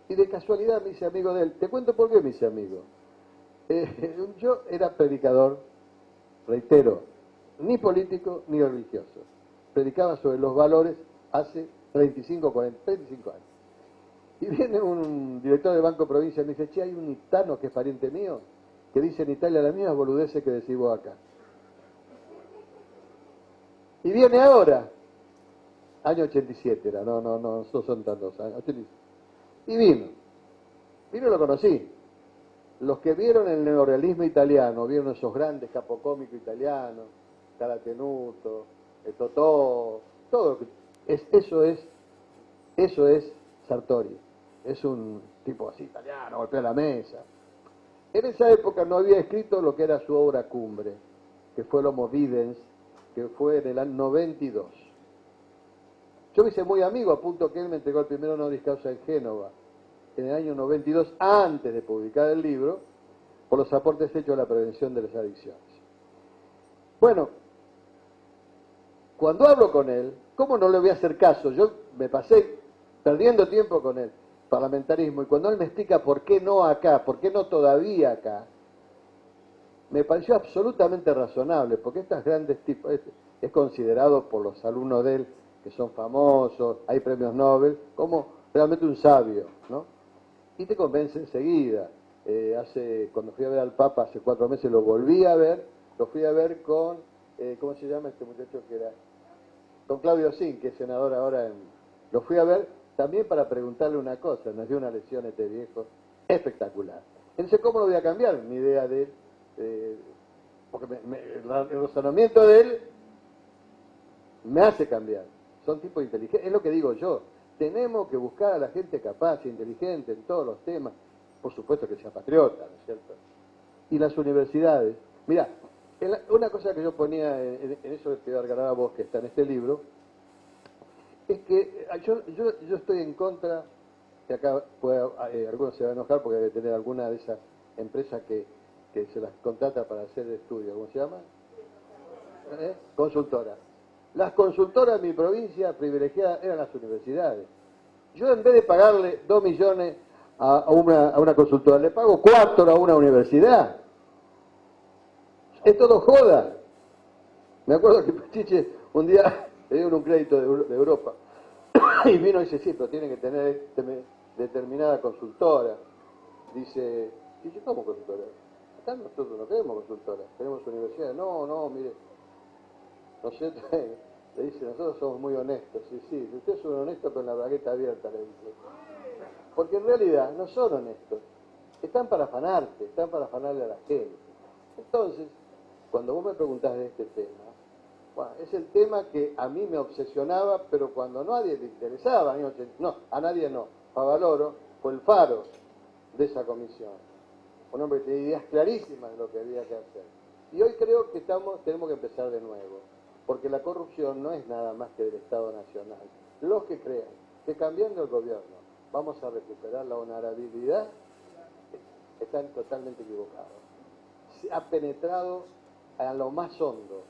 Y de casualidad me hice amigo de él. Te cuento por qué me hice amigo. Yo era predicador, reitero, ni político ni religioso. Predicaba sobre los valores hace 35 años. Y viene un director del Banco Provincia y me dice, che, hay un itano que es pariente mío, que dice en Italia la misma boludeces que decís vos acá. Y viene ahora, año 87 era, no son tantos años, 87. Y vino y lo conocí. Los que vieron el neorrealismo italiano, vieron esos grandes capocómicos italianos, Caratenuto, Totò, todo. Eso es Sartori. Es un tipo así italiano, golpea la mesa. En esa época no había escrito lo que era su obra cumbre, que fue el Homo Videns, que fue en el año 92. Yo me hice muy amigo, a punto que él me entregó el primer honoris causa en Génova, en el año 92, antes de publicar el libro, por los aportes hechos a la prevención de las adicciones. Bueno, cuando hablo con él, ¿cómo no le voy a hacer caso? Yo me pasé perdiendo tiempo con él. parlamentarismo, y cuando él me explica por qué no acá, por qué no todavía acá, me pareció absolutamente razonable, porque estos grandes tipos, es considerado por los alumnos de él, que son famosos, hay premios Nobel, como realmente un sabio, ¿no? Y te convence enseguida. Cuando fui a ver al Papa hace 4 meses, lo volví a ver, lo fui a ver con, ¿cómo se llama este muchacho que era? Con Claudio Sin, que es senador ahora Lo fui a ver también para preguntarle una cosa, nos dio una lección este viejo espectacular. Entonces, ¿cómo lo voy a cambiar? Mi idea de él, porque el razonamiento de él me hace cambiar. Son tipos inteligentes, es lo que digo yo. Tenemos que buscar a la gente capaz e inteligente en todos los temas, por supuesto que sea patriota, ¿no es cierto? Y las universidades, mira, una cosa que yo ponía en eso que te voy a regalar a vos, que está en este libro, es que yo estoy en contra, que acá algunos se van a enojar porque debe tener alguna de esas empresas que se las contrata para hacer estudios, ¿cómo se llama? Consultora. Las consultoras de mi provincia privilegiada eran las universidades. Yo en vez de pagarle 2 millones a una consultora, le pago 4 a una universidad. Es todo joda. Me acuerdo que Pichiche un día le dieron un crédito de Europa y vino y dice, sí, pero tiene que tener determinada consultora. Dice, ¿cómo consultora? Acá nosotros no queremos consultora, queremos universidades. No, mire, nosotros, le dice, nosotros somos muy honestos. Sí, ustedes son honestos con la bragueta abierta, le dice. Porque en realidad no son honestos. Están para afanarte, están para afanarle a la gente. Entonces, cuando vos me preguntás de este tema, bueno, es el tema que a mí me obsesionaba, pero cuando a nadie le interesaba, a nadie no. Favaloro fue el faro de esa comisión. Un hombre que tenía ideas clarísimas de lo que había que hacer. Y hoy creo que tenemos que empezar de nuevo, porque la corrupción no es nada más que del Estado Nacional. Los que crean que cambiando el gobierno vamos a recuperar la honorabilidad, están totalmente equivocados. Se ha penetrado a lo más hondo,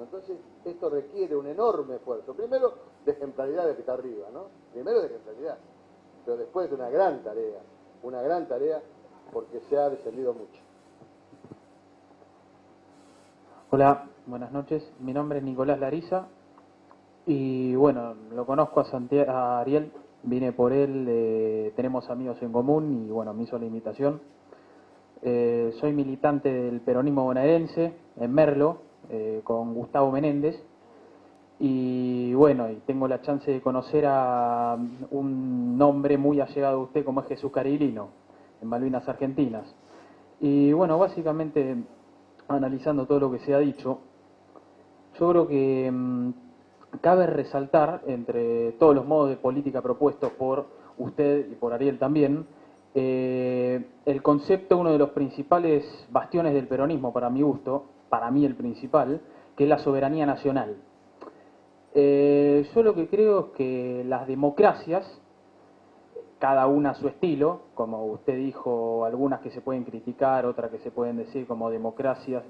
Entonces, esto requiere un enorme esfuerzo. Primero, de ejemplaridad de que está arriba, ¿no? Primero de ejemplaridad, pero después de una gran tarea, porque se ha descendido mucho. Hola, buenas noches. Mi nombre es Nicolás Lariza y bueno, lo conozco a Ariel, vine por él, tenemos amigos en común y bueno, me hizo la invitación. Soy militante del peronismo bonaerense en Merlo, con Gustavo Menéndez, y bueno, y tengo la chance de conocer a un nombre muy allegado a usted como es Jesús Carilino, en Malvinas Argentinas. Y bueno, básicamente, analizando todo lo que se ha dicho, yo creo que cabe resaltar, entre todos los modos de política propuestos por usted y por Ariel también, el concepto, uno de los principales bastiones del peronismo para mi gusto, para mí el principal, que es la soberanía nacional. Yo lo que creo es que las democracias, cada una a su estilo, como usted dijo, algunas que se pueden criticar, otras que se pueden decir como democracias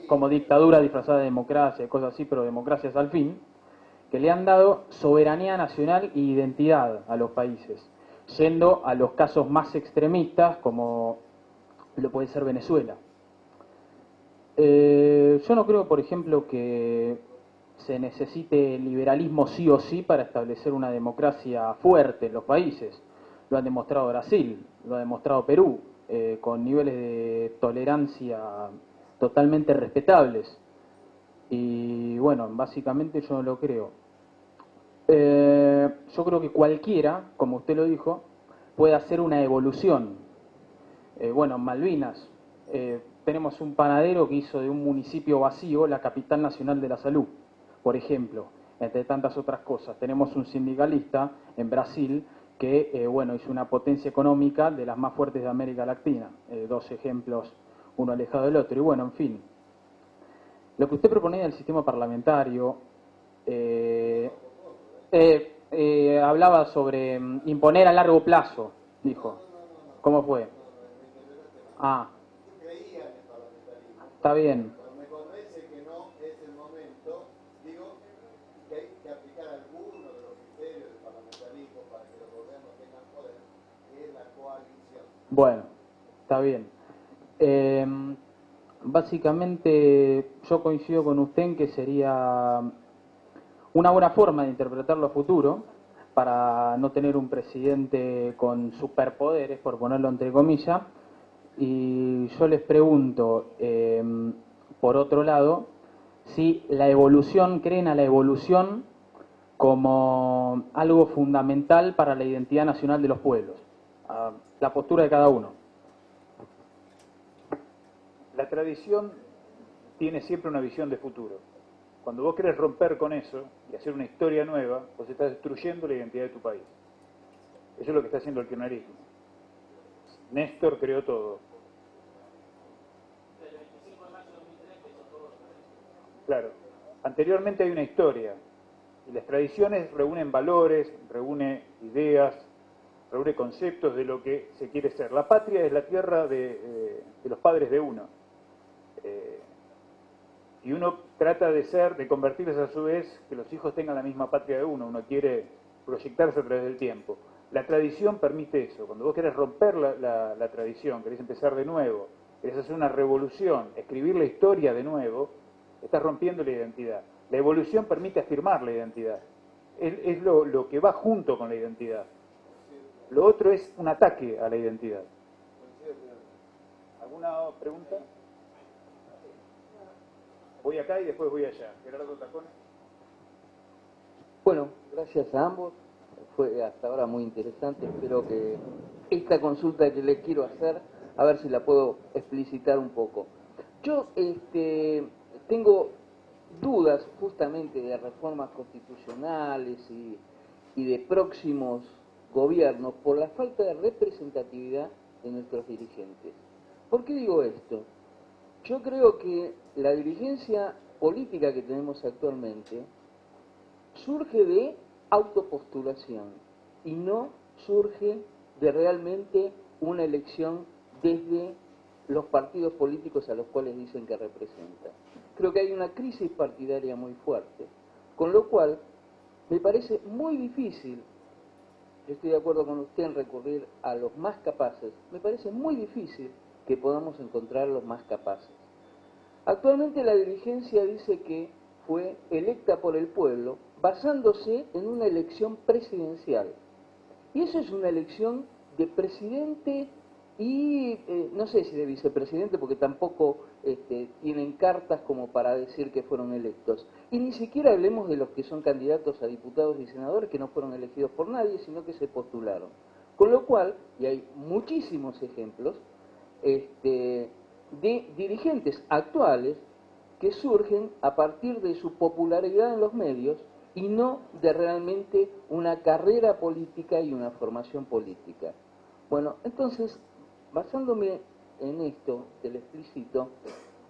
como dictadura disfrazada de democracia, cosas así, pero democracias al fin, que le han dado soberanía nacional e identidad a los países, yendo a los casos más extremistas, como lo puede ser Venezuela. Yo no creo, por ejemplo, que se necesite liberalismo sí o sí para establecer una democracia fuerte en los países. Lo han demostrado Brasil, lo ha demostrado Perú, con niveles de tolerancia totalmente respetables. Y bueno, básicamente yo no lo creo. Yo creo que cualquiera, como usted lo dijo, puede hacer una evolución. Bueno, en Malvinas tenemos un panadero que hizo de un municipio vacío la capital nacional de la salud, por ejemplo, entre tantas otras cosas. Tenemos un sindicalista en Brasil que bueno, hizo una potencia económica de las más fuertes de América Latina. 2 ejemplos, uno alejado del otro. Y bueno, en fin, lo que usted proponía del sistema parlamentario hablaba sobre imponer a largo plazo, dijo. ¿Cómo fue? Ah, está bien. Me convence que no es el momento, digo, que hay que aplicar algunos de los criterios del parlamentarismo para que Bueno, está bien. Básicamente yo coincido con usted en que sería una buena forma de interpretarlo a futuro para no tener un presidente con superpoderes, por ponerlo entre comillas. Y yo les pregunto, por otro lado, si la evolución, creen a la evolución como algo fundamental para la identidad nacional de los pueblos, la postura de cada uno. La tradición tiene siempre una visión de futuro. Cuando vos querés romper con eso y hacer una historia nueva, vos estás destruyendo la identidad de tu país. Eso es lo que está haciendo el kirchnerismo. Néstor creó todo. Claro, anteriormente hay una historia, y las tradiciones reúnen valores, reúnen ideas, reúnen conceptos de lo que se quiere ser. La patria es la tierra de los padres de uno. Y uno trata de convertirse a su vez, que los hijos tengan la misma patria de uno. Uno quiere proyectarse a través del tiempo. La tradición permite eso. Cuando vos querés romper la tradición, querés empezar de nuevo, querés hacer una revolución, escribir la historia de nuevo, estás rompiendo la identidad. La evolución permite afirmar la identidad. Es lo que va junto con la identidad. Lo otro es un ataque a la identidad. ¿Alguna pregunta? Voy acá y después voy allá. Gerardo Tacone. Bueno, gracias a ambos. Fue hasta ahora muy interesante. Espero que esta consulta que les quiero hacer, a ver si la puedo explicitar un poco. Yo tengo dudas justamente de reformas constitucionales y de próximos gobiernos por la falta de representatividad de nuestros dirigentes. ¿Por qué digo esto? Yo creo que la dirigencia política que tenemos actualmente surge de autopostulación y no surge de realmente una elección desde los partidos políticos a los cuales dicen que representan. Creo que hay una crisis partidaria muy fuerte, con lo cual me parece muy difícil, yo estoy de acuerdo con usted en recurrir a los más capaces, me parece muy difícil que podamos encontrar los más capaces. Actualmente la dirigencia dice que fue electa por el pueblo basándose en una elección presidencial. Y eso es una elección de presidente y no sé si de vicepresidente, porque tampoco tienen cartas como para decir que fueron electos. Y ni siquiera hablemos de los que son candidatos a diputados y senadores que no fueron elegidos por nadie, sino que se postularon. Con lo cual, y hay muchísimos ejemplos, de dirigentes actuales que surgen a partir de su popularidad en los medios y no de realmente una carrera política y una formación política. Bueno, entonces, basándome en esto, que le explicito,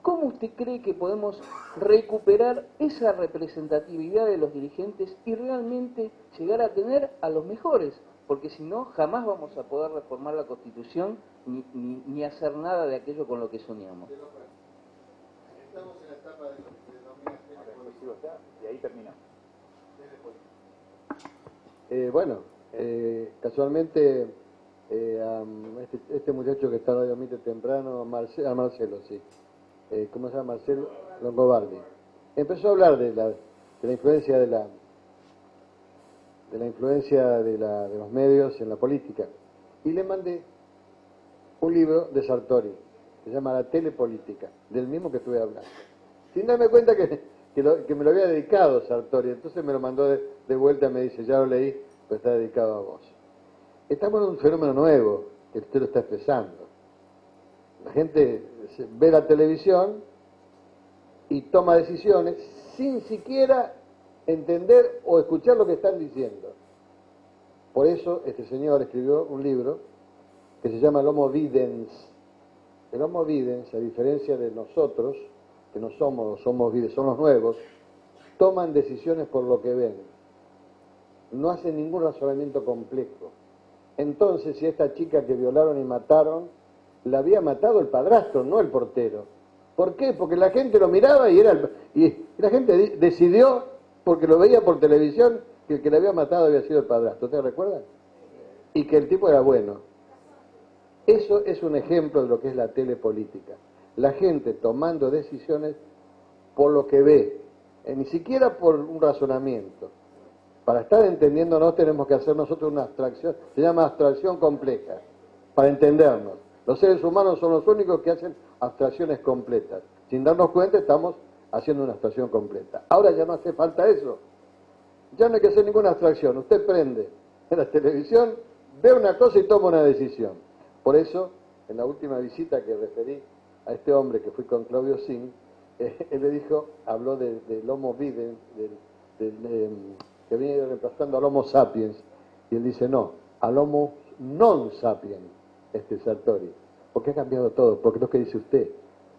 ¿cómo usted cree que podemos recuperar esa representatividad de los dirigentes y realmente llegar a tener a los mejores? Porque si no, jamás vamos a poder reformar la Constitución ni hacer nada de aquello con lo que soñamos. Estamos en la etapa de lo que se denomina y ahí terminamos. Casualmente, este muchacho que está en Radio Mite temprano, Marcelo, sí. ¿Cómo se llama? Marcelo Longobardi. Empezó a hablar de la influencia de los medios en la política. Y le mandé un libro de Sartori, que se llama La Telepolítica, del mismo que estuve hablando. Sin darme cuenta que me lo había dedicado Sartori, entonces me lo mandó de vuelta y me dice, ya lo leí, pero está dedicado a vos. Estamos en un fenómeno nuevo, que usted lo está expresando. La gente ve la televisión y toma decisiones sin siquiera entender o escuchar lo que están diciendo. Por eso este señor escribió un libro que se llama el Homo Videns. El Homo Videns, a diferencia de nosotros, que no somos Videns, son los nuevos, toman decisiones por lo que ven. No hacen ningún razonamiento complejo. Entonces, si esta chica que violaron y mataron, la había matado el padrastro, no el portero. ¿Por qué? Porque la gente lo miraba y la gente decidió, porque lo veía por televisión, que el que le había matado había sido el padrastro. ¿Te recuerdas? Y que el tipo era bueno. Eso es un ejemplo de lo que es la telepolítica. La gente tomando decisiones por lo que ve, ni siquiera por un razonamiento. Para estar entendiéndonos tenemos que hacer nosotros una abstracción, se llama abstracción compleja, para entendernos. Los seres humanos son los únicos que hacen abstracciones completas. Sin darnos cuenta estamos haciendo una abstracción completa. Ahora ya no hace falta eso. Ya no hay que hacer ninguna abstracción. Usted prende en la televisión, ve una cosa y toma una decisión. Por eso, en la última visita que referí a este hombre que fui con Claudio Zin, él le dijo, habló del Homo videns, que viene reemplazando al Homo sapiens, y él dice, no, al Homo non sapiens, Sartori, porque ha cambiado todo, porque es lo que dice usted,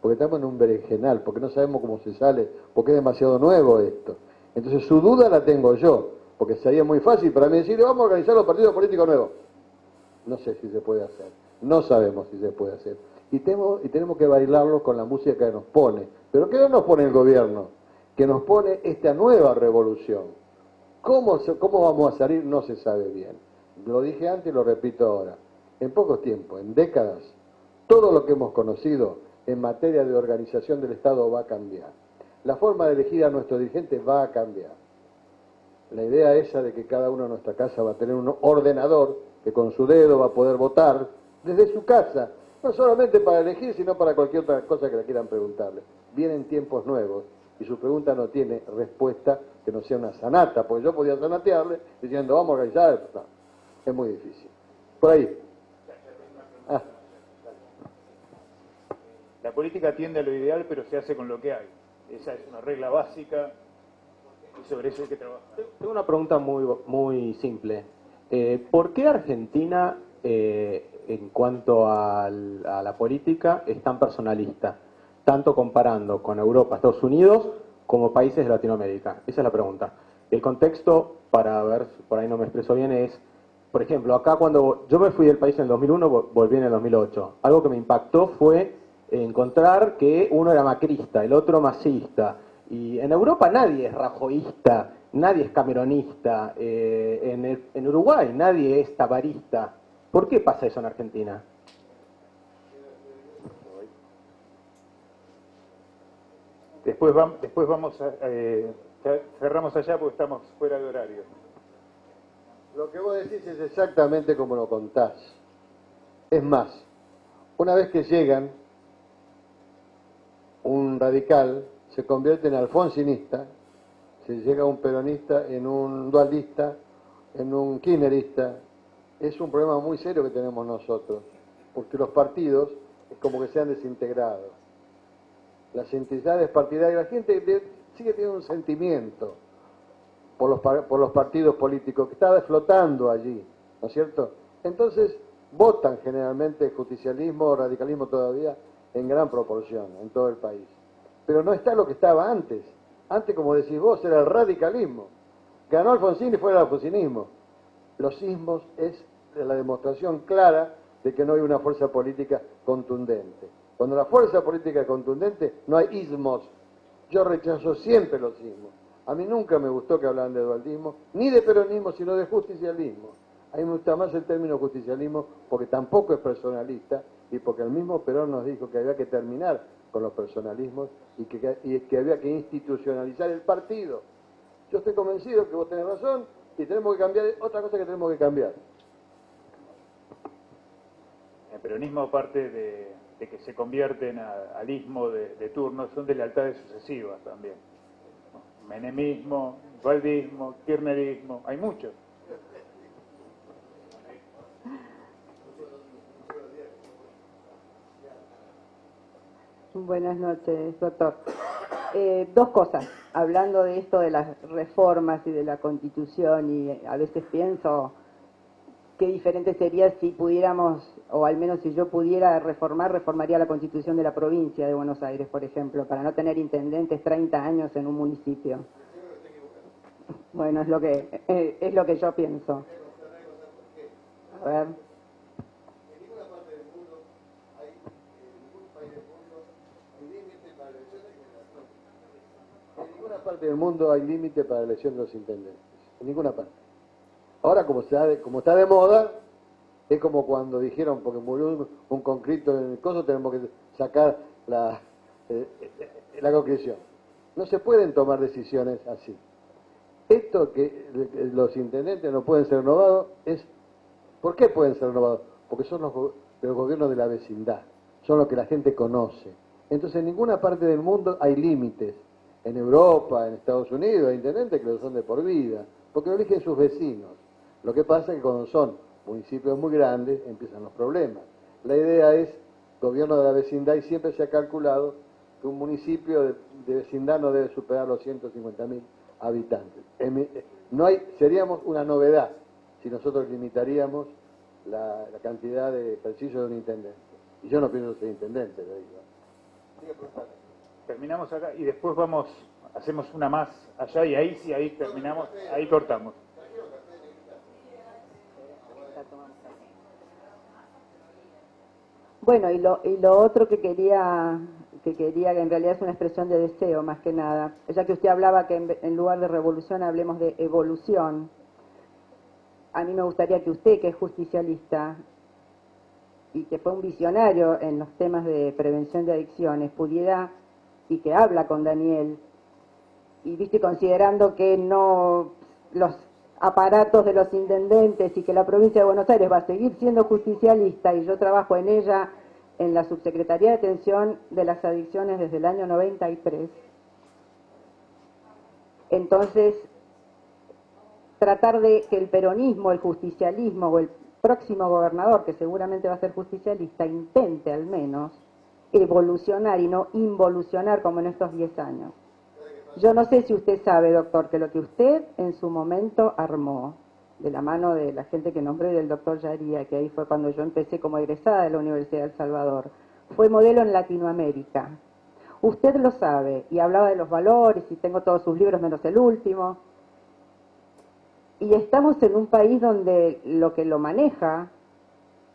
porque estamos en un berenjenal, porque no sabemos cómo se sale, porque es demasiado nuevo esto. Entonces su duda la tengo yo, porque sería muy fácil para mí decirle, vamos a organizar los partidos políticos nuevos. No sé si se puede hacer, no sabemos si se puede hacer. Y tenemos que bailarlo con la música que nos pone. ¿Pero qué nos pone el gobierno? Que nos pone esta nueva revolución. ¿Cómo vamos a salir? No se sabe bien. Lo dije antes y lo repito ahora. En poco tiempo, en décadas, todo lo que hemos conocido en materia de organización del Estado va a cambiar. La forma de elegir a nuestros dirigentes va a cambiar. La idea esa de que cada uno en nuestra casa va a tener un ordenador que con su dedo va a poder votar desde su casa, no solamente para elegir, sino para cualquier otra cosa que le quieran preguntarle. Vienen tiempos nuevos y su pregunta no tiene respuesta que no sea una sanata, porque yo podía sanatearle diciendo vamos a organizar, no, es muy difícil. Por ahí. La política tiende a lo ideal, pero se hace con lo que hay. Esa es una regla básica y sobre eso hay que trabajar. Tengo una pregunta muy simple. ¿Por qué Argentina, en cuanto a la política, es tan personalista? Tanto comparando con Europa, Estados Unidos, como países de Latinoamérica. Esa es la pregunta. El contexto, para ver si por ahí no me expreso bien, es, por ejemplo, acá cuando yo me fui del país en el 2001, volví en el 2008. Algo que me impactó fue encontrar que uno era macrista, el otro masista. Y en Europa nadie es rajoísta, nadie es cameronista. En Uruguay nadie es tabarista. ¿Por qué pasa eso en Argentina? Después vamos a... cerramos allá porque estamos fuera de horario. Lo que vos decís es exactamente como lo contás. Es más, una vez que llegan, un radical se convierte en alfonsinista, se llega un peronista en un dualista, en un kirchnerista. Es un problema muy serio que tenemos nosotros, porque los partidos es como que se han desintegrado. Las entidades partidarias, la gente sigue teniendo un sentimiento por los partidos políticos que está flotando allí, ¿no es cierto? Entonces votan generalmente justicialismo o radicalismo todavía en gran proporción en todo el país. Pero no está lo que estaba antes. Antes, como decís vos, era el radicalismo. Ganó Alfonsín y fue el alfonsinismo. Los ismos es la demostración clara de que no hay una fuerza política contundente. Cuando la fuerza política es contundente, no hay ismos. Yo rechazo siempre los ismos. A mí nunca me gustó que hablaran de dualismo, ni de peronismo, sino de justicialismo. A mí me gusta más el término justicialismo porque tampoco es personalista y porque el mismo Perón nos dijo que había que terminar con los personalismos y que había que institucionalizar el partido. Yo estoy convencido que vos tenés razón y tenemos que cambiar otra cosa que tenemos que cambiar. El peronismo, aparte de que se convierten al ismo de turno, son de lealtades sucesivas también. Menemismo, valdismo, kirchnerismo, hay muchos. Buenas noches, doctor. Dos cosas. Hablando de esto de las reformas y de la Constitución, y a veces pienso qué diferente sería si pudiéramos, o al menos si yo pudiera reformaría la Constitución de la provincia de Buenos Aires, por ejemplo, para no tener intendentes 30 años en un municipio. Bueno, es lo que yo pienso. A ver. En ninguna parte del mundo hay límite para la elección de los intendentes. En ninguna parte. Ahora, como está de moda, Es como cuando dijeron, porque murió un concreto en el coso, tenemos que sacar la conclusión. No se pueden tomar decisiones así. Esto que los intendentes no pueden ser renovados es... ¿Por qué pueden ser renovados? Porque son los gobiernos de la vecindad, son los que la gente conoce. Entonces en ninguna parte del mundo hay límites. En Europa, en Estados Unidos, hay intendentes que lo son de por vida, porque lo eligen sus vecinos. Lo que pasa es que cuando son municipios muy grandes empiezan los problemas. La idea es gobierno de la vecindad y siempre se ha calculado que un municipio de vecindad no debe superar los 150.000 habitantes. Seríamos una novedad si nosotros limitaríamos la cantidad de ejercicio de un intendente. Y yo no pienso ser intendente, le digo. Terminamos acá y después hacemos una más allá y ahí sí, ahí terminamos, ahí cortamos. Bueno, y lo otro que quería, que en realidad es una expresión de deseo más que nada, ya que usted hablaba que en lugar de revolución hablemos de evolución, a mí me gustaría que usted, que es justicialista y que fue un visionario en los temas de prevención de adicciones, pudiera, y que habla con Daniel, y viste, considerando que no los aparatos de los intendentes y que la provincia de Buenos Aires va a seguir siendo justicialista, y yo trabajo en ella en la Subsecretaría de Atención de las Adicciones desde el año 93. Entonces, tratar de que el peronismo, el justicialismo o el próximo gobernador, que seguramente va a ser justicialista, intente al menos evolucionar y no involucionar como en estos 10 años. Yo no sé si usted sabe, doctor, que lo que usted en su momento armó, de la mano de la gente que nombré, del doctor Yaría, que ahí fue cuando yo empecé como egresada de la Universidad de El Salvador, fue modelo en Latinoamérica. Usted lo sabe, y hablaba de los valores, y tengo todos sus libros menos el último. Y estamos en un país donde lo que lo maneja,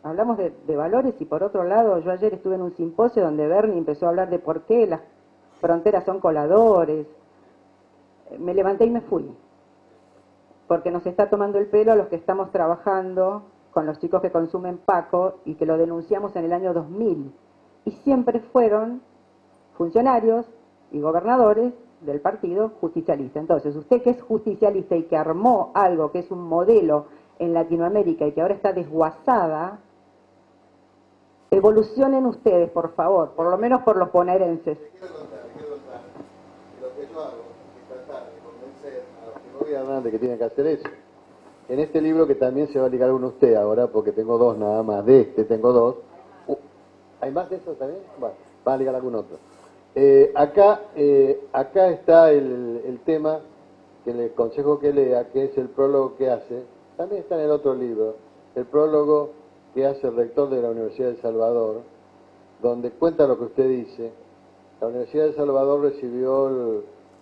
hablamos de valores, y por otro lado, yo ayer estuve en un simposio donde Bernie empezó a hablar de por qué las fronteras son coladores. Me levanté y me fui, porque nos está tomando el pelo a los que estamos trabajando con los chicos que consumen Paco y que lo denunciamos en el año 2000. Y siempre fueron funcionarios y gobernadores del partido justicialista. Entonces, usted que es justicialista y que armó algo que es un modelo en Latinoamérica y que ahora está desguazada, evolucionen ustedes, por favor, por lo menos por los bonaerenses. Le quiero contar. Lo que yo hago es tratar de convencer a los que gobiernan de que tienen que hacer eso. En este libro, que también se va a ligar con usted ahora, porque tengo dos nada más, de este tengo dos. ¿Hay más de eso también? Bueno, va a ligar algún otro. Acá está el tema que le aconsejo que lea, que es el prólogo que hace. También está en el otro libro, el prólogo que hace el rector de la Universidad de El Salvador, donde cuenta lo que usted dice. La Universidad de El Salvador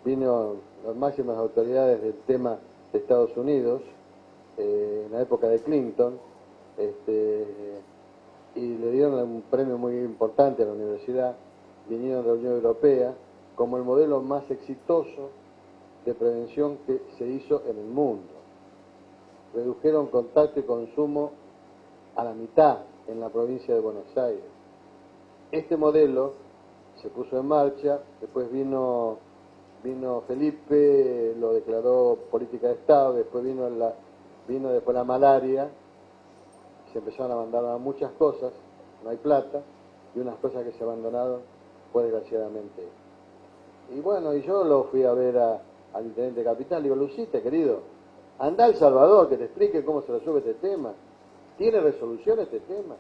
vino las máximas autoridades del tema de Estados Unidos, en la época de Clinton, y le dieron un premio muy importante a la universidad, vinieron de la Unión Europea, como el modelo más exitoso de prevención que se hizo en el mundo. Redujeron contacto y consumo a la mitad en la provincia de Buenos Aires. Este modelo se puso en marcha, después vino Felipe, lo declaró política de Estado, después vino después la malaria, se empezaron a abandonar muchas cosas, no hay plata, y unas cosas que se abandonaron fue desgraciadamente. Y bueno, y yo lo fui a ver al intendente capital, digo, Lucite, querido, anda a El Salvador, que te explique cómo se resuelve este tema. ¿Tiene resolución este tema?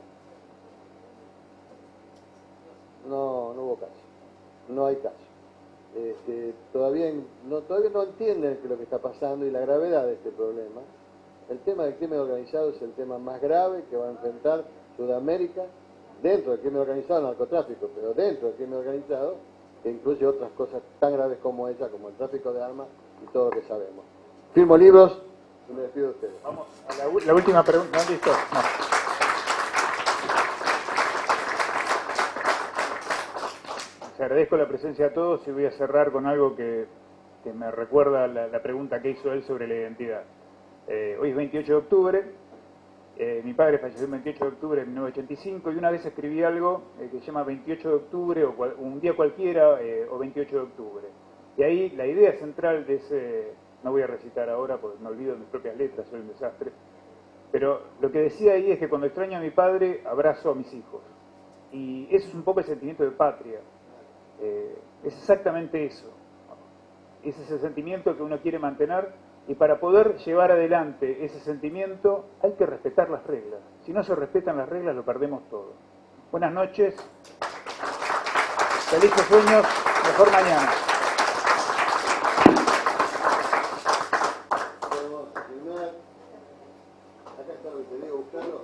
No hubo caso, no hay caso. Todavía no entienden lo que está pasando y la gravedad de este problema. El tema del crimen organizado es el tema más grave que va a enfrentar Sudamérica, dentro del crimen organizado, el narcotráfico, pero dentro del crimen organizado, que incluye otras cosas tan graves como esa, como el tráfico de armas y todo lo que sabemos. Firmo libros y me despido de ustedes. Vamos a la última pregunta. ¿No, listo? No. Les agradezco la presencia a todos y voy a cerrar con algo que me recuerda la pregunta que hizo él sobre la identidad. Hoy es 28 de octubre, Mi padre falleció el 28 de octubre de 1985 y una vez escribí algo que se llama 28 de octubre o un día cualquiera o 28 de octubre. Y ahí la idea central de ese, no voy a recitar ahora porque me olvido de mis propias letras, soy un desastre, pero lo que decía ahí es que cuando extraño a mi padre abrazo a mis hijos. Y eso es un poco el sentimiento de patria. Es exactamente eso. Es ese sentimiento que uno quiere mantener. Y para poder llevar adelante ese sentimiento hay que respetar las reglas. Si no se respetan las reglas lo perdemos todo. Buenas noches, felices sueños, mejor mañana. Vamos a firmar. Acá está lo que te digo, buscarlo.